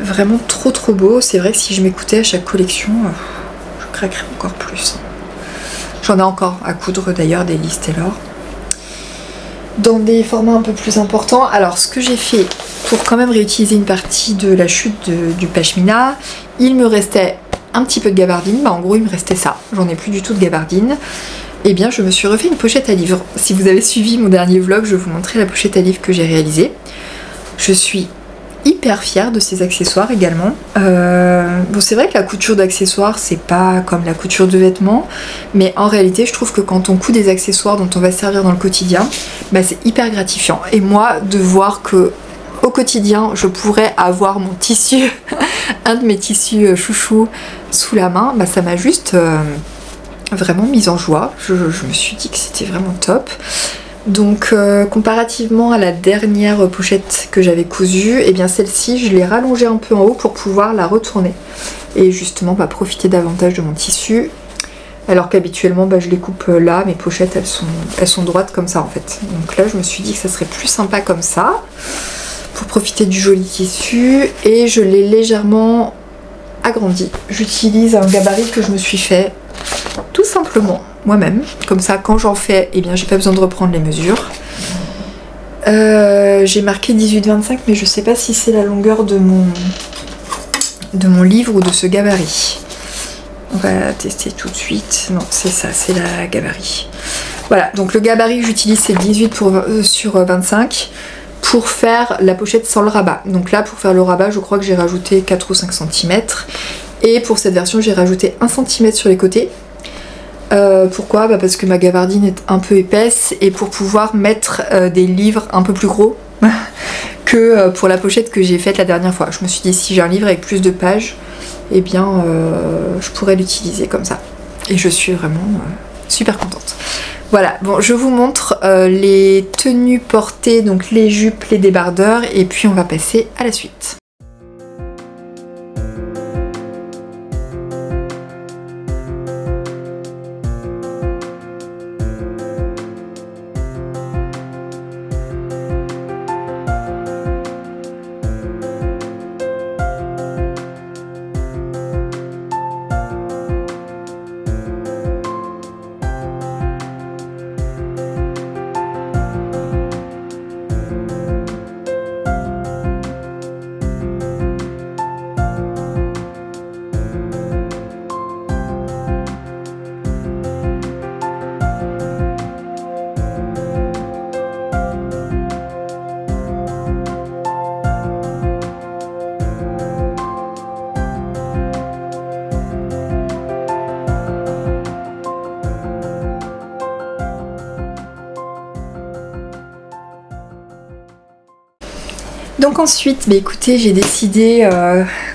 vraiment trop beau. C'est vrai que si je m'écoutais à chaque collection, je craquerais encore plus. J'en ai encore à coudre d'ailleurs des Liz Taylor. Dans des formats un peu plus importants. Alors ce que j'ai fait pour quand même réutiliser une partie de la chute du Pashmina, il me restait un petit peu de gabardine, bah en gros il me restait ça, j'en ai plus du tout de gabardine. Et bien je me suis refait une pochette à livres. Si vous avez suivi mon dernier vlog, je vous montrais la pochette à livres que j'ai réalisée. Je suis hyper fière de ces accessoires également. Bon, c'est vrai que la couture d'accessoires c'est pas comme la couture de vêtements, mais en réalité je trouve que quand on coud des accessoires dont on va se servir dans le quotidien, bah, c'est hyper gratifiant. Et moi de voir que au quotidien je pourrais avoir mon tissu, un de mes tissus chouchou sous la main, bah, ça m'a juste vraiment mise en joie. Je me suis dit que c'était vraiment top. Donc comparativement à la dernière pochette que j'avais cousue, et bien celle-ci je l'ai rallongée un peu en haut pour pouvoir la retourner et justement bah, profiter davantage de mon tissu, alors qu'habituellement bah, je les coupe là, mes pochettes elles sont droites comme ça en fait. Donc là je me suis dit que ça serait plus sympa comme ça pour profiter du joli tissu, et je l'ai légèrement agrandi. J'utilise un gabarit que je me suis fait tout simplement moi-même, comme ça quand j'en fais, eh bien j'ai pas besoin de reprendre les mesures. J'ai marqué 18-25, mais je sais pas si c'est la longueur de de mon livre ou de ce gabarit. On va tester tout de suite. Non, c'est ça, c'est la gabarit. Voilà, donc le gabarit que j'utilise c'est 18 sur 25 pour faire la pochette sans le rabat. Donc là, pour faire le rabat, je crois que j'ai rajouté 4 ou 5 cm. Et pour cette version, j'ai rajouté 1 cm sur les côtés. Pourquoi? Parce que ma gabardine est un peu épaisse et pour pouvoir mettre des livres un peu plus gros que pour la pochette que j'ai faite la dernière fois. Je me suis dit, si j'ai un livre avec plus de pages, eh bien je pourrais l'utiliser comme ça. Et je suis vraiment super contente. Voilà, bon, je vous montre les tenues portées, donc les jupes, les débardeurs, et puis on va passer à la suite. Donc ensuite, bah écoutez, j'ai décidé,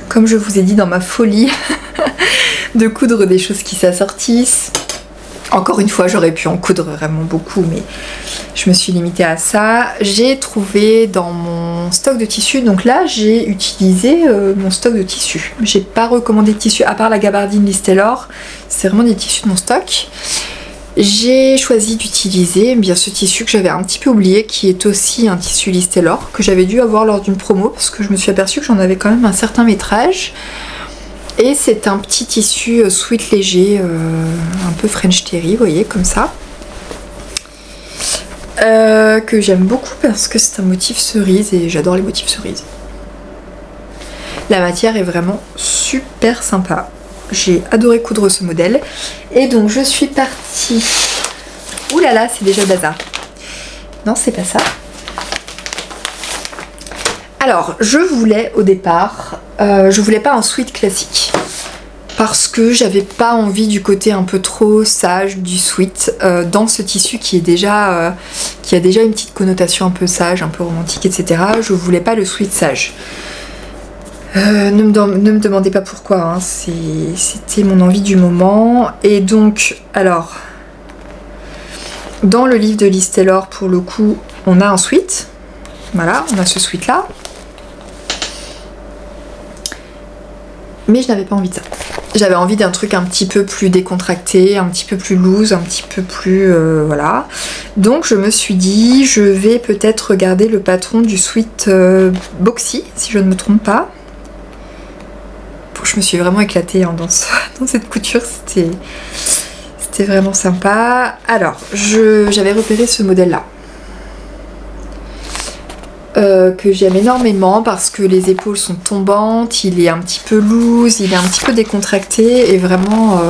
comme je vous ai dit dans ma folie, de coudre des choses qui s'assortissent. Encore une fois, j'aurais pu en coudre vraiment beaucoup, mais je me suis limitée à ça. J'ai trouvé dans mon stock de tissus, donc là j'ai utilisé mon stock de tissus. J'ai pas recommandé de tissus, à part la gabardine Liz Taylor, c'est vraiment des tissus de mon stock. J'ai choisi d'utiliser bien ce tissu que j'avais un petit peu oublié, qui est aussi un tissu Liz Taylor, que j'avais dû avoir lors d'une promo, parce que je me suis aperçue que j'en avais quand même un certain métrage. Et c'est un petit tissu sweat léger, un peu French Terry, vous voyez, comme ça. Que j'aime beaucoup parce que c'est un motif cerise et j'adore les motifs cerises. La matière est vraiment super sympa. J'ai adoré coudre ce modèle. Et donc je suis partie... Ouh là là, c'est déjà le bazar. Non, c'est pas ça. Alors, je voulais au départ, je voulais pas un sweat classique. Parce que j'avais pas envie du côté un peu trop sage du sweat dans ce tissu qui a déjà une petite connotation un peu sage, un peu romantique, etc. Je voulais pas le sweat sage. Ne me demandez pas pourquoi, hein, c'était mon envie du moment. Et donc, alors, dans le livre de Liz Taylor, pour le coup, on a un sweat. Voilà, on a ce sweat là. Mais je n'avais pas envie de ça. J'avais envie d'un truc un petit peu plus décontracté, un petit peu plus loose, un petit peu plus... voilà. Donc je me suis dit, je vais peut-être regarder le patron du sweat boxy, si je ne me trompe pas. Je me suis vraiment éclatée hein, dans cette couture, c'était vraiment sympa. Alors, j'avais repéré ce modèle-là. Que j'aime énormément parce que les épaules sont tombantes, il est un petit peu loose, il est un petit peu décontracté et vraiment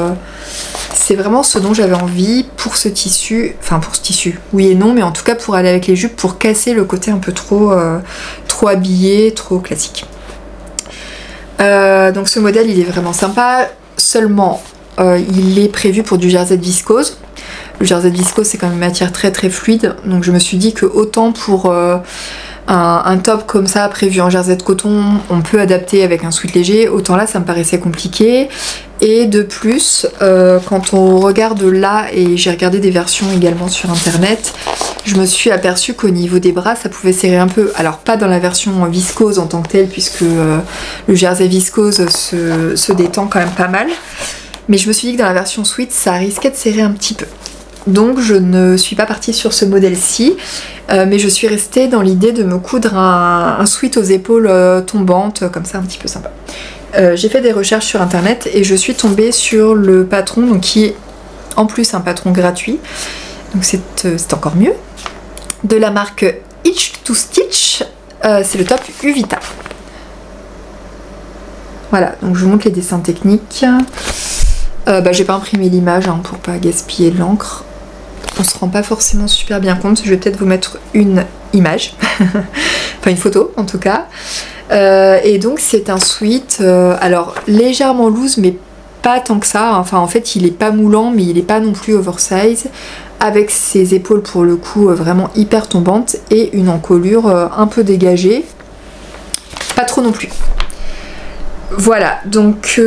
c'est vraiment ce dont j'avais envie pour ce tissu, enfin pour ce tissu, oui et non, mais en tout cas pour aller avec les jupes, pour casser le côté un peu trop habillé, trop classique. Donc ce modèle il est vraiment sympa, seulement il est prévu pour du jersey de viscose. Le jersey de viscose c'est quand même une matière très très fluide, donc je me suis dit que autant pour un top comme ça prévu en jersey de coton on peut adapter avec un sweat léger, autant là ça me paraissait compliqué. Et de plus quand on regarde là, et j'ai regardé des versions également sur internet, je me suis aperçue qu'au niveau des bras ça pouvait serrer un peu, alors pas dans la version viscose en tant que telle puisque le jersey viscose se détend quand même pas mal, mais je me suis dit que dans la version sweat ça risquait de serrer un petit peu. Donc je ne suis pas partie sur ce modèle-ci, mais je suis restée dans l'idée de me coudre un sweat aux épaules tombantes, comme ça un petit peu sympa. J'ai fait des recherches sur internet et je suis tombée sur le patron, donc qui est en plus un patron gratuit, donc c'est encore mieux, de la marque Itch to Stitch, c'est le top Uvita. Voilà, donc je vous montre les dessins techniques. J'ai pas imprimé l'image hein, pour pas gaspiller de l'encre. On se rend pas forcément super bien compte. Je vais peut-être vous mettre une image, enfin une photo en tout cas. Et donc c'est un sweat, alors légèrement loose mais pas tant que ça. Enfin en fait il est pas moulant mais il est pas non plus oversize. Avec ses épaules pour le coup vraiment hyper tombantes et une encolure un peu dégagée. Pas trop non plus. Voilà, donc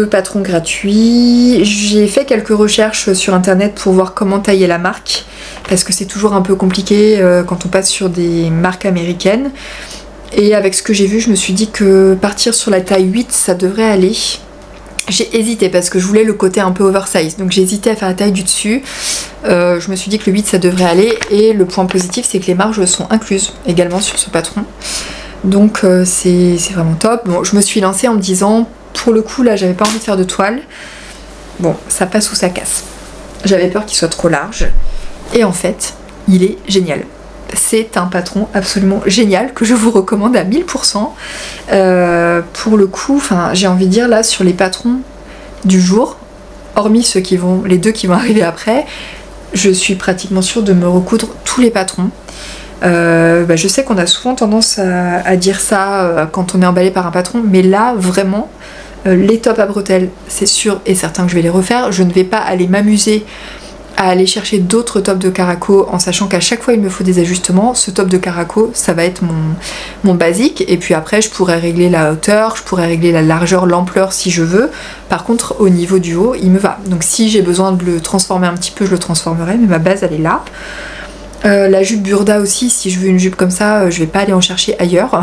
patron gratuit. J'ai fait quelques recherches sur internet pour voir comment tailler la marque. Parce que c'est toujours un peu compliqué quand on passe sur des marques américaines. Et avec ce que j'ai vu, je me suis dit que partir sur la taille 8, ça devrait aller. J'ai hésité parce que je voulais le côté un peu oversize, donc j'ai hésité à faire la taille du dessus. Je me suis dit que le 8 ça devrait aller, et le point positif c'est que les marges sont incluses également sur ce patron. Donc c'est vraiment top. Bon, je me suis lancée en me disant, pour le coup là j'avais pas envie de faire de toile. Bon, ça passe ou ça casse. J'avais peur qu'il soit trop large, et en fait il est génial. C'est un patron absolument génial que je vous recommande à 1000%. Pour le coup, j'ai envie de dire là sur les patrons du jour, hormis les deux qui vont arriver après, je suis pratiquement sûre de me recoudre tous les patrons. Je sais qu'on a souvent tendance à dire ça quand on est emballé par un patron, mais là vraiment les tops à bretelles, c'est sûr et certain que je vais les refaire. Je ne vais pas aller m'amuser à aller chercher d'autres tops de caraco en sachant qu'à chaque fois il me faut des ajustements. Ce top de caraco ça va être mon basique, et puis après je pourrais régler la hauteur, je pourrais régler la largeur, l'ampleur si je veux. Par contre au niveau du haut il me va, donc si j'ai besoin de le transformer un petit peu je le transformerai, mais ma base elle est là. La jupe Burda aussi, si je veux une jupe comme ça je vais pas aller en chercher ailleurs.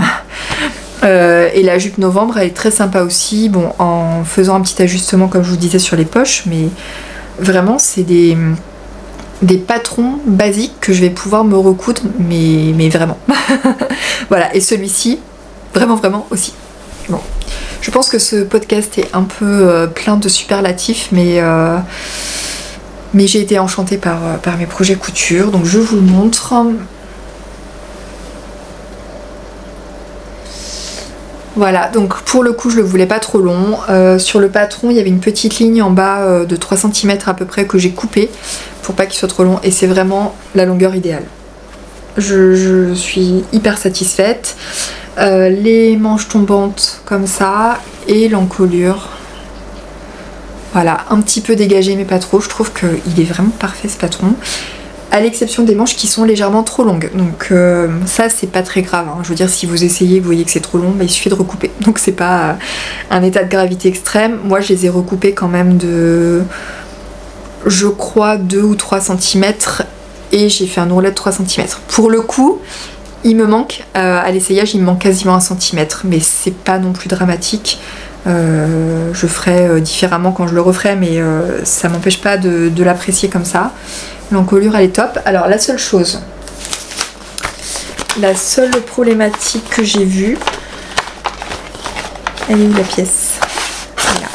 Et la jupe Novembre elle est très sympa aussi, bon en faisant un petit ajustement comme je vous disais sur les poches, mais vraiment c'est des patrons basiques que je vais pouvoir me recoudre, mais vraiment. Voilà, et celui-ci, vraiment aussi. Bon, je pense que ce podcast est un peu plein de superlatifs, mais j'ai été enchantée par mes projets couture, donc je vous le montre. Voilà, donc pour le coup je le voulais pas trop long. Sur le patron il y avait une petite ligne en bas de 3 cm à peu près que j'ai coupée pour pas qu'il soit trop long, et c'est vraiment la longueur idéale. Je suis hyper satisfaite. Les manches tombantes comme ça et l'encolure. Voilà, un petit peu dégagé mais pas trop. Je trouve qu'il est vraiment parfait ce patron. À l'exception des manches qui sont légèrement trop longues, donc ça c'est pas très grave, hein. Je veux dire si vous essayez, vous voyez que c'est trop long, il suffit de recouper, donc c'est pas un état de gravité extrême. Moi je les ai recoupés quand même de, je crois 2 ou 3 cm, et j'ai fait un ourlet de 3 cm. Pour le coup il me manque, à l'essayage il me manque quasiment 1 cm, mais c'est pas non plus dramatique. Je ferai différemment quand je le referai, mais ça m'empêche pas de l'apprécier comme ça. L'encolure elle est top. Alors la seule problématique que j'ai vue, elle est où la pièce? Voilà.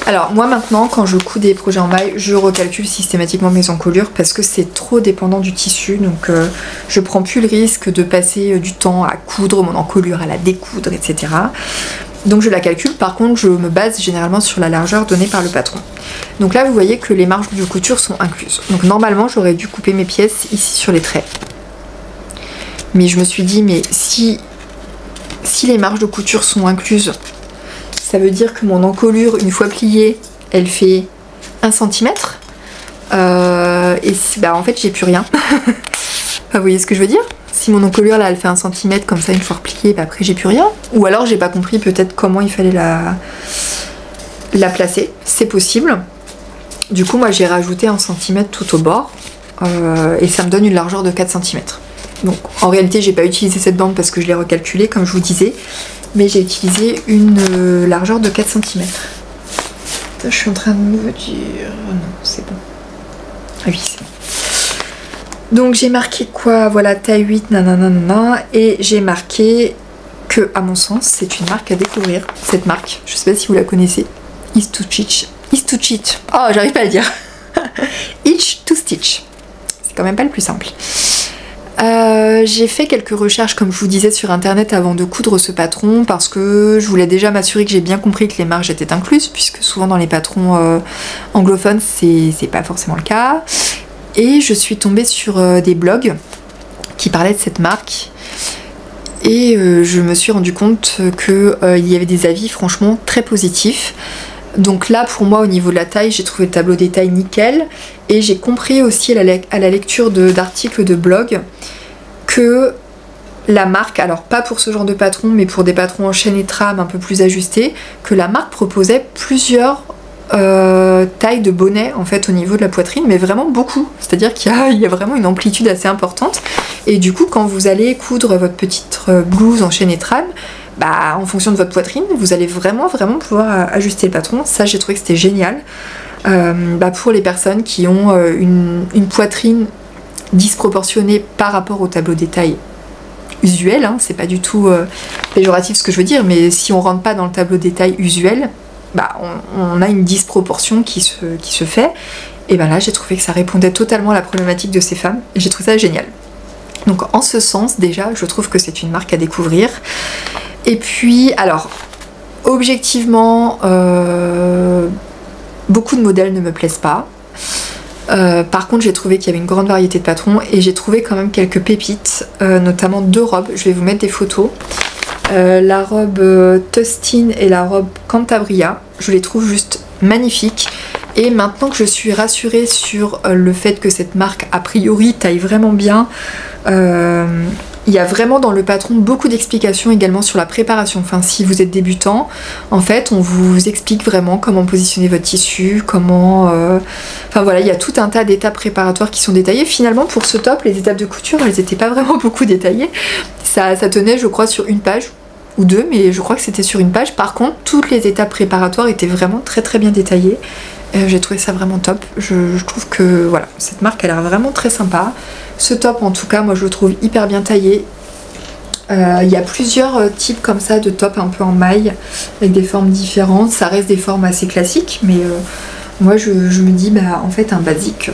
Alors moi maintenant quand je couds des projets en maille, je recalcule systématiquement mes encolures parce que c'est trop dépendant du tissu, donc je prends plus le risque de passer du temps à coudre mon encolure, à la découdre, etc. Donc je la calcule. Par contre je me base généralement sur la largeur donnée par le patron. Donc là vous voyez que les marges de couture sont incluses. Donc normalement j'aurais dû couper mes pièces ici sur les traits. Mais je me suis dit, mais si les marges de couture sont incluses, ça veut dire que mon encolure une fois pliée elle fait 1 cm. Et en fait j'ai plus rien. Vous voyez ce que je veux dire? Si mon encolure là elle fait 1 cm comme ça une fois repliée, après j'ai plus rien. Ou alors j'ai pas compris peut-être comment il fallait la placer, c'est possible. Du coup moi j'ai rajouté 1 cm tout au bord, et ça me donne une largeur de 4 cm. Donc en réalité j'ai pas utilisé cette bande parce que je l'ai recalculée comme je vous disais, mais j'ai utilisé une largeur de 4 cm. Je suis en train de me dire... Oh non, c'est bon. Ah oui, c'est bon. Donc j'ai marqué quoi? Voilà, taille 8, nanana, et j'ai marqué que, à mon sens, c'est une marque à découvrir. Cette marque, je sais pas si vous la connaissez. Itch to Stitch. Oh, j'arrive pas à le dire. Itch to Stitch. C'est quand même pas le plus simple. J'ai fait quelques recherches comme je vous disais sur internet avant de coudre ce patron parce que je voulais déjà m'assurer que j'ai bien compris que les marges étaient incluses puisque souvent dans les patrons anglophones c'est pas forcément le cas. Et je suis tombée sur des blogs qui parlaient de cette marque et je me suis rendu compte qu'il y avait des avis franchement très positifs. Donc là pour moi au niveau de la taille j'ai trouvé le tableau des tailles nickel et j'ai compris aussi à la lecture d'articles de blog que la marque, alors pas pour ce genre de patron mais pour des patrons en chaîne et trame un peu plus ajustés, que la marque proposait plusieurs tailles de bonnet en fait au niveau de la poitrine, mais vraiment beaucoup, c'est à dire qu'il y a vraiment une amplitude assez importante et du coup quand vous allez coudre votre petite blouse en chaîne et trame, bah, en fonction de votre poitrine, vous allez vraiment pouvoir ajuster le patron. Ça, j'ai trouvé que c'était génial. Pour les personnes qui ont une poitrine disproportionnée par rapport au tableau des tailles usuel, hein, c'est pas du tout péjoratif ce que je veux dire, mais si on rentre pas dans le tableau des tailles usuel, bah, on a une disproportion qui se fait. Et ben là, j'ai trouvé que ça répondait totalement à la problématique de ces femmes. Et j'ai trouvé ça génial. Donc en ce sens, déjà, je trouve que c'est une marque à découvrir. Et puis, alors, objectivement, beaucoup de modèles ne me plaisent pas. Par contre, j'ai trouvé qu'il y avait une grande variété de patrons et j'ai trouvé quand même quelques pépites, notamment 2 robes. Je vais vous mettre des photos. La robe Tustin et la robe Cantabria, je les trouve juste magnifiques. Et maintenant que je suis rassurée sur le fait que cette marque, a priori, taille vraiment bien, il y a vraiment dans le patron beaucoup d'explications également sur la préparation. Enfin, si vous êtes débutant, en fait, on vous explique vraiment comment positionner votre tissu, comment... Enfin voilà, il y a tout un tas d'étapes préparatoires qui sont détaillées. Finalement, pour ce top, les étapes de couture, elles n'étaient pas vraiment beaucoup détaillées. Ça tenait, je crois, sur une page ou 2, mais je crois que c'était sur une page. Par contre, toutes les étapes préparatoires étaient vraiment très bien détaillées. J'ai trouvé ça vraiment top. Je trouve que voilà, cette marque a l'air vraiment très sympa. Ce top en tout cas, moi je le trouve hyper bien taillé. Il y a plusieurs types comme ça de top un peu en maille avec des formes différentes. Ça reste des formes assez classiques, mais moi je me dis bah en fait un basique,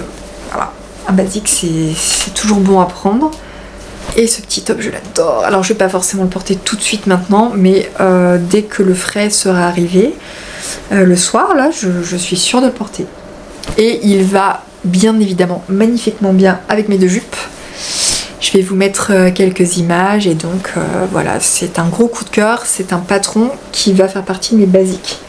voilà, un basique c'est toujours bon à prendre. Et ce petit top je l'adore. Alors je vais pas forcément le porter tout de suite maintenant, mais dès que le frais sera arrivé, le soir là, je suis sûre de le porter. Et il va bien évidemment magnifiquement bien avec mes 2 jupes. Je vais vous mettre quelques images et donc voilà, c'est un gros coup de cœur, c'est un patron qui va faire partie de mes basiques.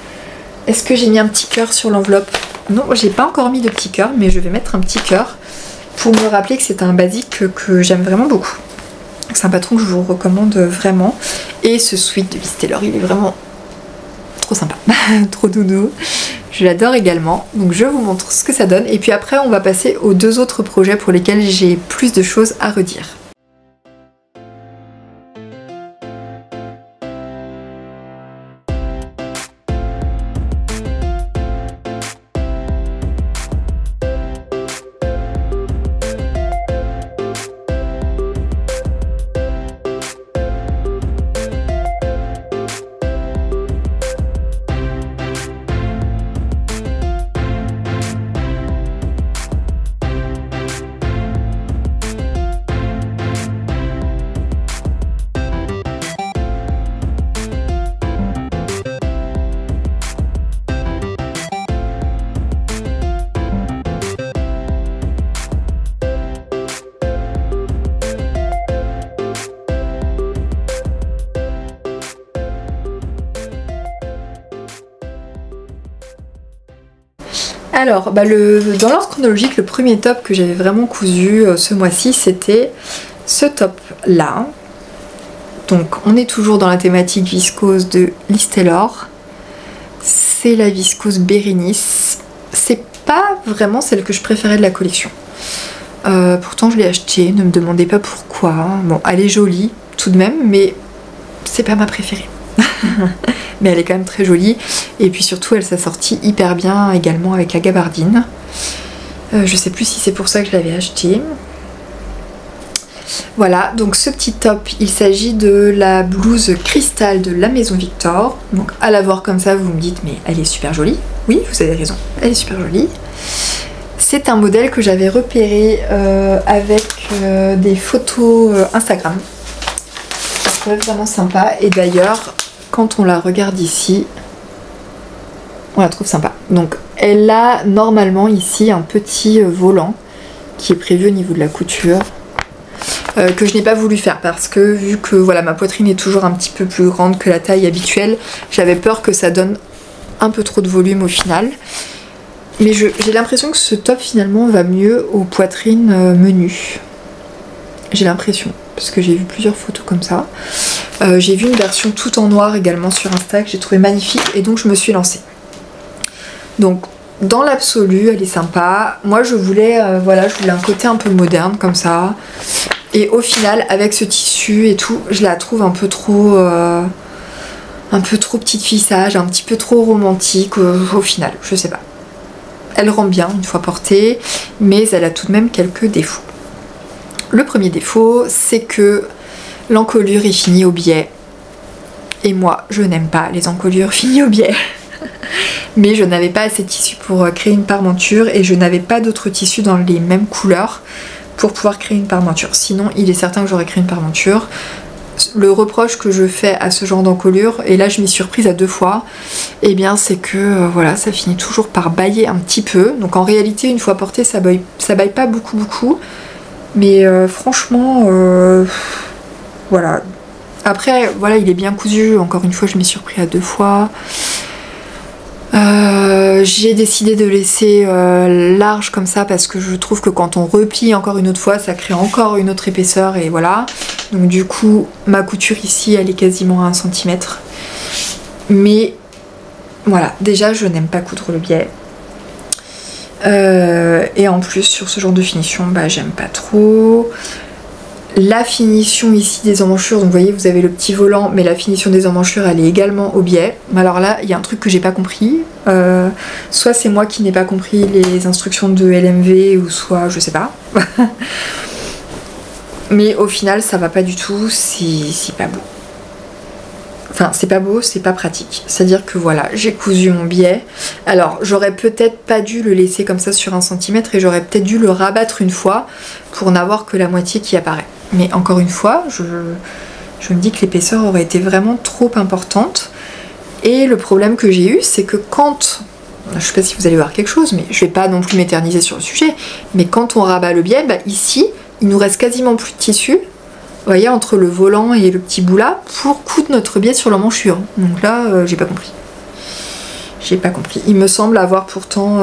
Est-ce que j'ai mis un petit cœur sur l'enveloppe? Non, j'ai pas encore mis de petit cœur, mais je vais mettre un petit cœur pour me rappeler que c'est un basique que j'aime vraiment beaucoup. C'est un patron que je vous recommande vraiment. Et ce sweat de Liz Taylor, il est vraiment trop sympa, trop doudou. Je l'adore également, donc je vous montre ce que ça donne et puis après on va passer aux 2 autres projets pour lesquels j'ai plus de choses à redire. Alors, dans l'ordre chronologique, le premier top que j'avais vraiment cousu ce mois-ci, c'était ce top là. Donc on est toujours dans la thématique viscose de Liz Taylor. C'est la viscose Bérénice. C'est pas vraiment celle que je préférais de la collection. Pourtant je l'ai achetée, ne me demandez pas pourquoi. Bon, elle est jolie tout de même, mais c'est pas ma préférée. Mais elle est quand même très jolie. Et puis surtout elle s'assortit hyper bien également avec la gabardine. Je sais plus si c'est pour ça que je l'avais achetée. Voilà, donc ce petit top, il s'agit de la blouse cristal de la Maison Victor. Donc à la voir comme ça, vous me dites mais elle est super jolie. Oui, vous avez raison, elle est super jolie. c'est un modèle que j'avais repéré avec des photos Instagram. Je trouvais vraiment sympa et d'ailleurs quand on la regarde ici, on la trouve sympa. Donc elle a normalement ici un petit volant qui est prévu au niveau de la couture. Que je n'ai pas voulu faire parce que vu que voilà ma poitrine est toujours un petit peu plus grande que la taille habituelle, j'avais peur que ça donne un peu trop de volume au final. Mais j'ai l'impression que ce top finalement va mieux aux poitrines menues. J'ai l'impression, parce que j'ai vu plusieurs photos comme ça. J'ai vu une version tout en noir également sur Insta que j'ai trouvé magnifique et donc je me suis lancée. Donc dans l'absolu elle est sympa. Moi je voulais voilà, je voulais un côté un peu moderne comme ça. Et au final, avec ce tissu et tout, je la trouve un peu trop petite fille sage, un petit peu trop romantique au final, je sais pas. Elle rend bien une fois portée, mais elle a tout de même quelques défauts. Le premier défaut, c'est que l'encolure est finie au biais. Et moi, je n'aime pas les encolures finies au biais. Mais je n'avais pas assez de tissu pour créer une parmenture et je n'avais pas d'autres tissus dans les mêmes couleurs pour pouvoir créer une parmenture. Sinon, il est certain que j'aurais créé une parmenture. Le reproche que je fais à ce genre d'encolure, et là je m'y suis surprise à 2 fois, et bien c'est que voilà, ça finit toujours par bailler un petit peu. Donc en réalité, une fois porté, ça baille pas beaucoup. Mais franchement, voilà. Après, voilà, il est bien cousu. Encore une fois, je m'y suis surprise à 2 fois. J'ai décidé de laisser large comme ça parce que je trouve que quand on replie encore une autre fois ça crée encore une autre épaisseur et voilà. Donc du coup ma couture ici elle est quasiment à 1 cm. Mais voilà, déjà je n'aime pas coudre le biais. Et en plus sur ce genre de finition bah j'aime pas trop. La finition ici des emmanchure, donc vous voyez vous avez le petit volant mais la finition des emmanchure elle est également au biais. Alors là il y a un truc que j'ai pas compris, soit c'est moi qui n'ai pas compris les instructions de LMV ou soit je sais pas. Mais au final ça va pas du tout, c'est pas beau. Enfin c'est pas beau, c'est pas pratique. C'est à dire que voilà, j'ai cousu mon biais. Alors j'aurais peut-être pas dû le laisser comme ça sur 1 cm et j'aurais peut-être dû le rabattre une fois pour n'avoir que la moitié qui apparaît. Mais encore une fois, je me dis que l'épaisseur aurait été vraiment trop importante. Et le problème que j'ai eu, c'est que quand... Je sais pas si vous allez voir quelque chose, mais je vais pas non plus m'éterniser sur le sujet. Mais quand on rabat le biais, bah ici, il nous reste quasiment plus de tissu. Vous voyez, entre le volant et le petit bout là, pour coudre notre biais sur l'emmanchure. Donc là, j'ai pas compris. J'ai pas compris. Il me semble avoir pourtant...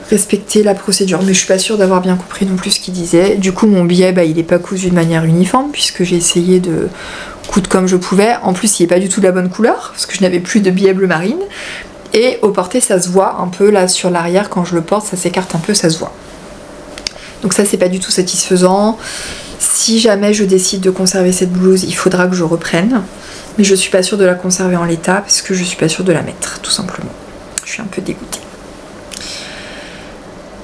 respecter la procédure, mais je suis pas sûre d'avoir bien compris non plus ce qu'il disait. Du coup mon biais bah, il est pas cousu de manière uniforme puisque j'ai essayé de coudre comme je pouvais. En plus il est pas du tout de la bonne couleur parce que je n'avais plus de biais bleu marine et au porté ça se voit un peu là sur l'arrière quand je le porte, ça s'écarte un peu, ça se voit. Donc ça c'est pas du tout satisfaisant. Si jamais je décide de conserver cette blouse, il faudra que je reprenne, mais je suis pas sûre de la conserver en l'état parce que je suis pas sûre de la mettre tout simplement. Je suis un peu dégoûtée.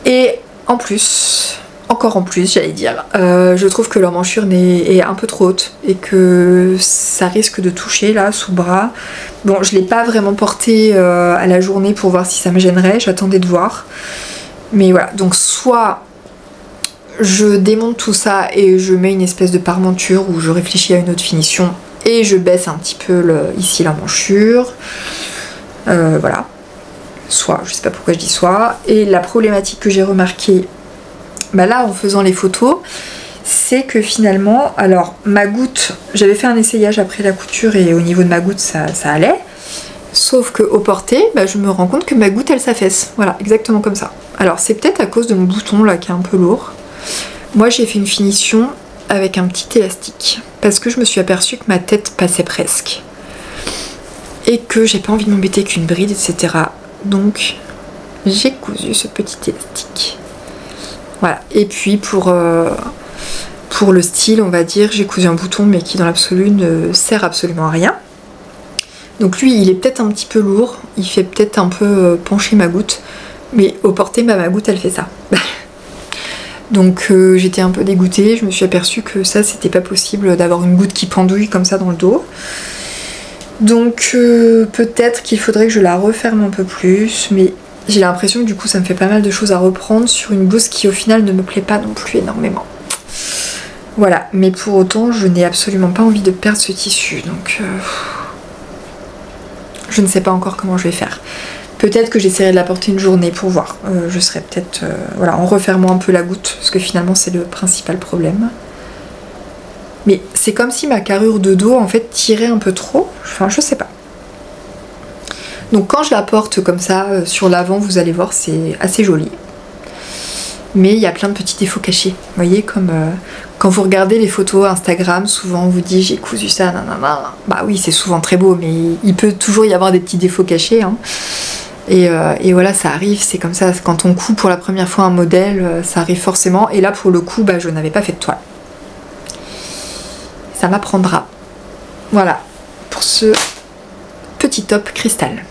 Et en plus, encore en plus j'allais dire, je trouve que l'emmanchure est un peu trop haute et que ça risque de toucher là sous le bras. Bon je l'ai pas vraiment porté à la journée pour voir si ça me gênerait, j'attendais de voir. Mais voilà, donc soit je démonte tout ça et je mets une espèce de parmenture où je réfléchis à une autre finition et je baisse un petit peu ici l'emmanchure. Voilà. Soit, je sais pas pourquoi je dis soit. Et la problématique que j'ai remarquée bah là en faisant les photos, c'est que finalement, alors ma goutte, j'avais fait un essayage après la couture et au niveau de ma goutte ça allait, sauf que au porté, bah, je me rends compte que ma goutte elle s'affaisse, voilà, exactement comme ça. Alors c'est peut-être à cause de mon bouton là qui est un peu lourd. Moi j'ai fait une finition avec un petit élastique parce que je me suis aperçue que ma tête passait presque et que j'ai pas envie de m'embêter avec une bride, etc. Donc j'ai cousu ce petit élastique. Voilà, et puis pour le style on va dire, j'ai cousu un bouton mais qui dans l'absolu ne sert absolument à rien. Donc lui il est peut-être un petit peu lourd, il fait peut-être un peu pencher ma goutte, mais au porté ma goutte elle fait ça. Donc j'étais un peu dégoûtée, je me suis aperçue que ça c'était pas possible d'avoir une goutte qui pendouille comme ça dans le dos. Donc peut-être qu'il faudrait que je la referme un peu plus, mais j'ai l'impression que du coup ça me fait pas mal de choses à reprendre sur une blouse qui au final ne me plaît pas non plus énormément. Voilà, mais pour autant je n'ai absolument pas envie de perdre ce tissu, donc je ne sais pas encore comment je vais faire. Peut-être que j'essaierai de la porter une journée pour voir. Je serai peut-être voilà, en refermant un peu la goutte, parce que finalement c'est le principal problème. Mais c'est comme si ma carrure de dos en fait tirait un peu trop, enfin je sais pas. Donc quand je la porte comme ça sur l'avant, vous allez voir, c'est assez joli. Mais il y a plein de petits défauts cachés. Vous voyez, comme quand vous regardez les photos Instagram, souvent on vous dit j'ai cousu ça, nanana. Bah oui, c'est souvent très beau, mais il peut toujours y avoir des petits défauts cachés. Hein. Et voilà, ça arrive, c'est comme ça. Quand on coud pour la première fois un modèle, ça arrive forcément. Et là, pour le coup, bah, je n'avais pas fait de toile. Ça m'apprendra. Voilà, pour ce petit top cristal.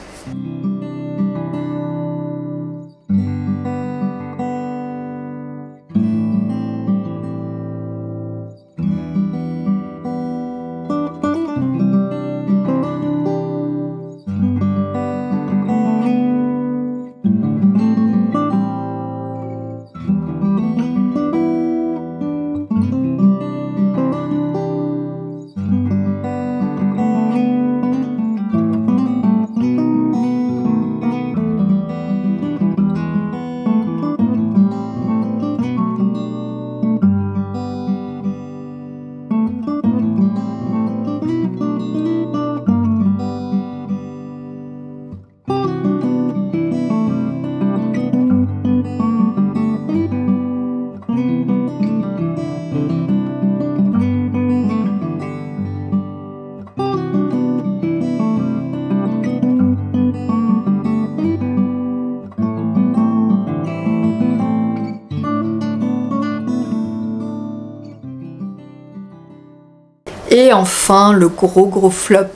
Et enfin, le gros flop.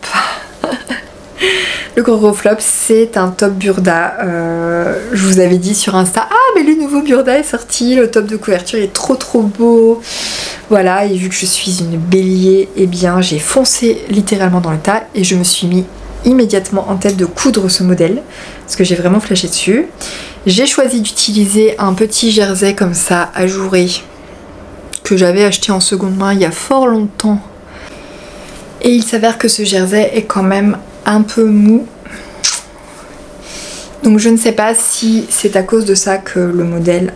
Le gros flop, c'est un top Burda. Je vous avais dit sur Insta, ah mais le nouveau Burda est sorti, le top de couverture est trop beau. Voilà, et vu que je suis une bélier, eh bien j'ai foncé littéralement dans le tas et je me suis mis immédiatement en tête de coudre ce modèle, parce que j'ai vraiment flashé dessus. J'ai choisi d'utiliser un petit jersey comme ça, ajouré, que j'avais acheté en seconde main il y a fort longtemps. Et il s'avère que ce jersey est quand même un peu mou. Donc je ne sais pas si c'est à cause de ça que le modèle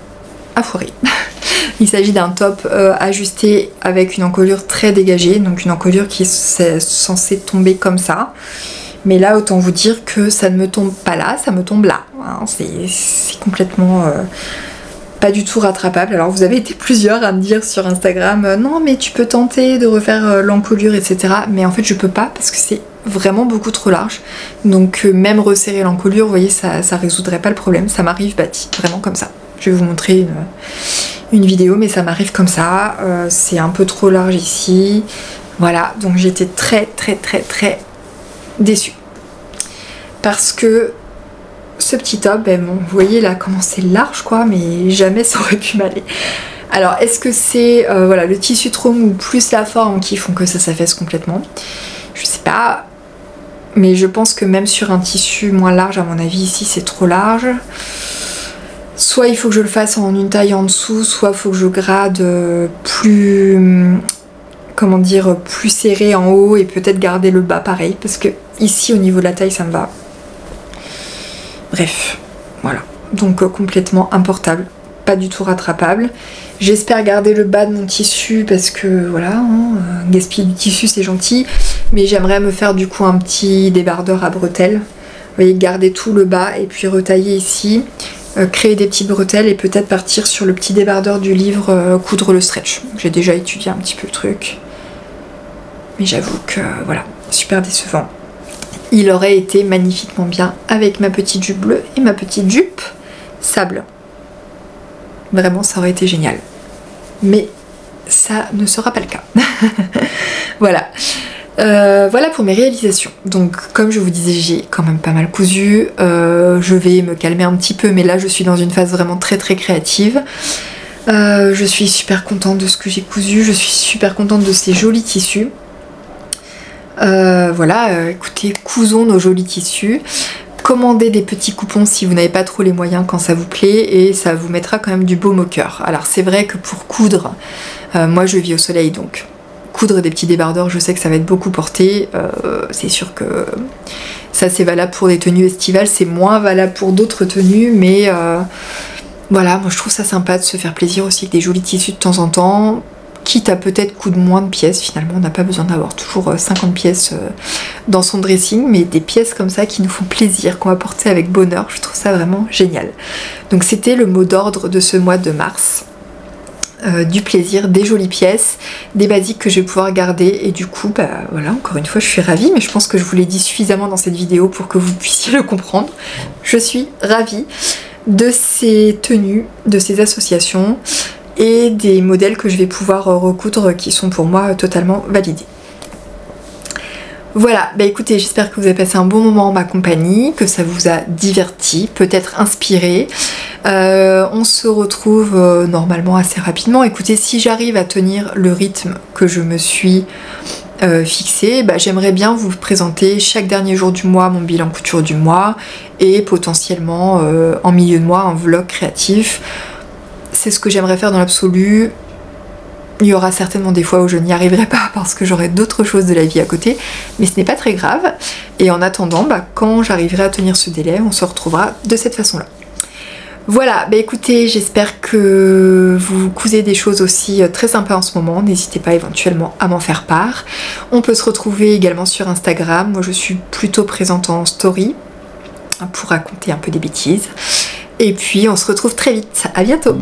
a foiré. Il s'agit d'un top ajusté avec une encolure très dégagée, donc une encolure qui est censée tomber comme ça. Mais là, autant vous dire que ça ne me tombe pas là, ça me tombe là. Hein, c'est complètement pas du tout rattrapable. Alors vous avez été plusieurs à me dire sur Instagram non mais tu peux tenter de refaire l'encolure, etc. Mais en fait je peux pas parce que c'est vraiment beaucoup trop large. Donc même resserrer l'encolure, vous voyez, ça résoudrait pas le problème. Ça m'arrive vraiment comme ça. Je vais vous montrer une vidéo, mais ça m'arrive comme ça. C'est un peu trop large ici. Voilà, donc j'étais très déçue. Parce que ce petit top, ben bon, vous voyez là comment c'est large quoi, mais jamais ça aurait pu m'aller. Alors est-ce que c'est voilà, le tissu trop mou plus la forme qui font que ça s'affaisse complètement? Je sais pas, mais je pense que même sur un tissu moins large, à mon avis ici c'est trop large. Soit il faut que je le fasse en une taille en dessous, soit il faut que je grade plus, comment dire, plus serré en haut et peut-être garder le bas pareil, parce que ici au niveau de la taille ça me va. Bref, voilà, donc complètement importable, pas du tout rattrapable. J'espère garder le bas de mon tissu parce que voilà, hein, gaspiller du tissu c'est gentil, mais j'aimerais me faire du coup un petit débardeur à bretelles. Vous voyez, garder tout le bas et puis retailler ici, créer des petites bretelles et peut-être partir sur le petit débardeur du livre coudre le stretch. J'ai déjà étudié un petit peu le truc, mais j'avoue que voilà, super décevant. Il aurait été magnifiquement bien avec ma petite jupe bleue et ma petite jupe sable. Vraiment, ça aurait été génial. Mais ça ne sera pas le cas. Voilà. Voilà pour mes réalisations. Donc, comme je vous disais, j'ai quand même pas mal cousu. Je vais me calmer un petit peu, mais là, je suis dans une phase vraiment très créative. Je suis super contente de ce que j'ai cousu. Je suis super contente de ces jolis tissus. Voilà, écoutez, cousons nos jolis tissus. commandez des petits coupons si vous n'avez pas trop les moyens quand ça vous plaît, et ça vous mettra quand même du baume au cœur. Alors c'est vrai que pour coudre, moi je vis au soleil, donc coudre des petits débardeurs, je sais que ça va être beaucoup porté. C'est sûr que ça c'est valable pour des tenues estivales, c'est moins valable pour d'autres tenues, mais voilà, moi je trouve ça sympa de se faire plaisir aussi avec des jolis tissus de temps en temps, quitte à peut-être coudre moins de pièces. Finalement on n'a pas besoin d'avoir toujours 50 pièces dans son dressing, mais des pièces comme ça qui nous font plaisir, qu'on va porter avec bonheur, je trouve ça vraiment génial. Donc c'était le mot d'ordre de ce mois de mars. Du plaisir, des jolies pièces, des basiques que je vais pouvoir garder, et du coup bah voilà, encore une fois je suis ravie, mais je pense que je vous l'ai dit suffisamment dans cette vidéo pour que vous puissiez le comprendre. Je suis ravie de ces tenues, de ces associations et des modèles que je vais pouvoir recoudre qui sont pour moi totalement validés. Voilà, bah écoutez, j'espère que vous avez passé un bon moment en ma compagnie, que ça vous a diverti, peut-être inspiré. On se retrouve normalement assez rapidement. Écoutez, si j'arrive à tenir le rythme que je me suis fixé, bah, j'aimerais bien vous présenter chaque dernier jour du mois mon bilan couture du mois, et potentiellement en milieu de mois un vlog créatif. C'est ce que j'aimerais faire dans l'absolu. Il y aura certainement des fois où je n'y arriverai pas parce que j'aurai d'autres choses de la vie à côté, mais ce n'est pas très grave. Et en attendant, bah, quand j'arriverai à tenir ce délai, on se retrouvera de cette façon-là. Voilà, bah écoutez, j'espère que vous cousez des choses aussi très sympas en ce moment. N'hésitez pas éventuellement à m'en faire part. On peut se retrouver également sur Instagram. Moi je suis plutôt présente en story pour raconter un peu des bêtises. Et puis on se retrouve très vite. À bientôt!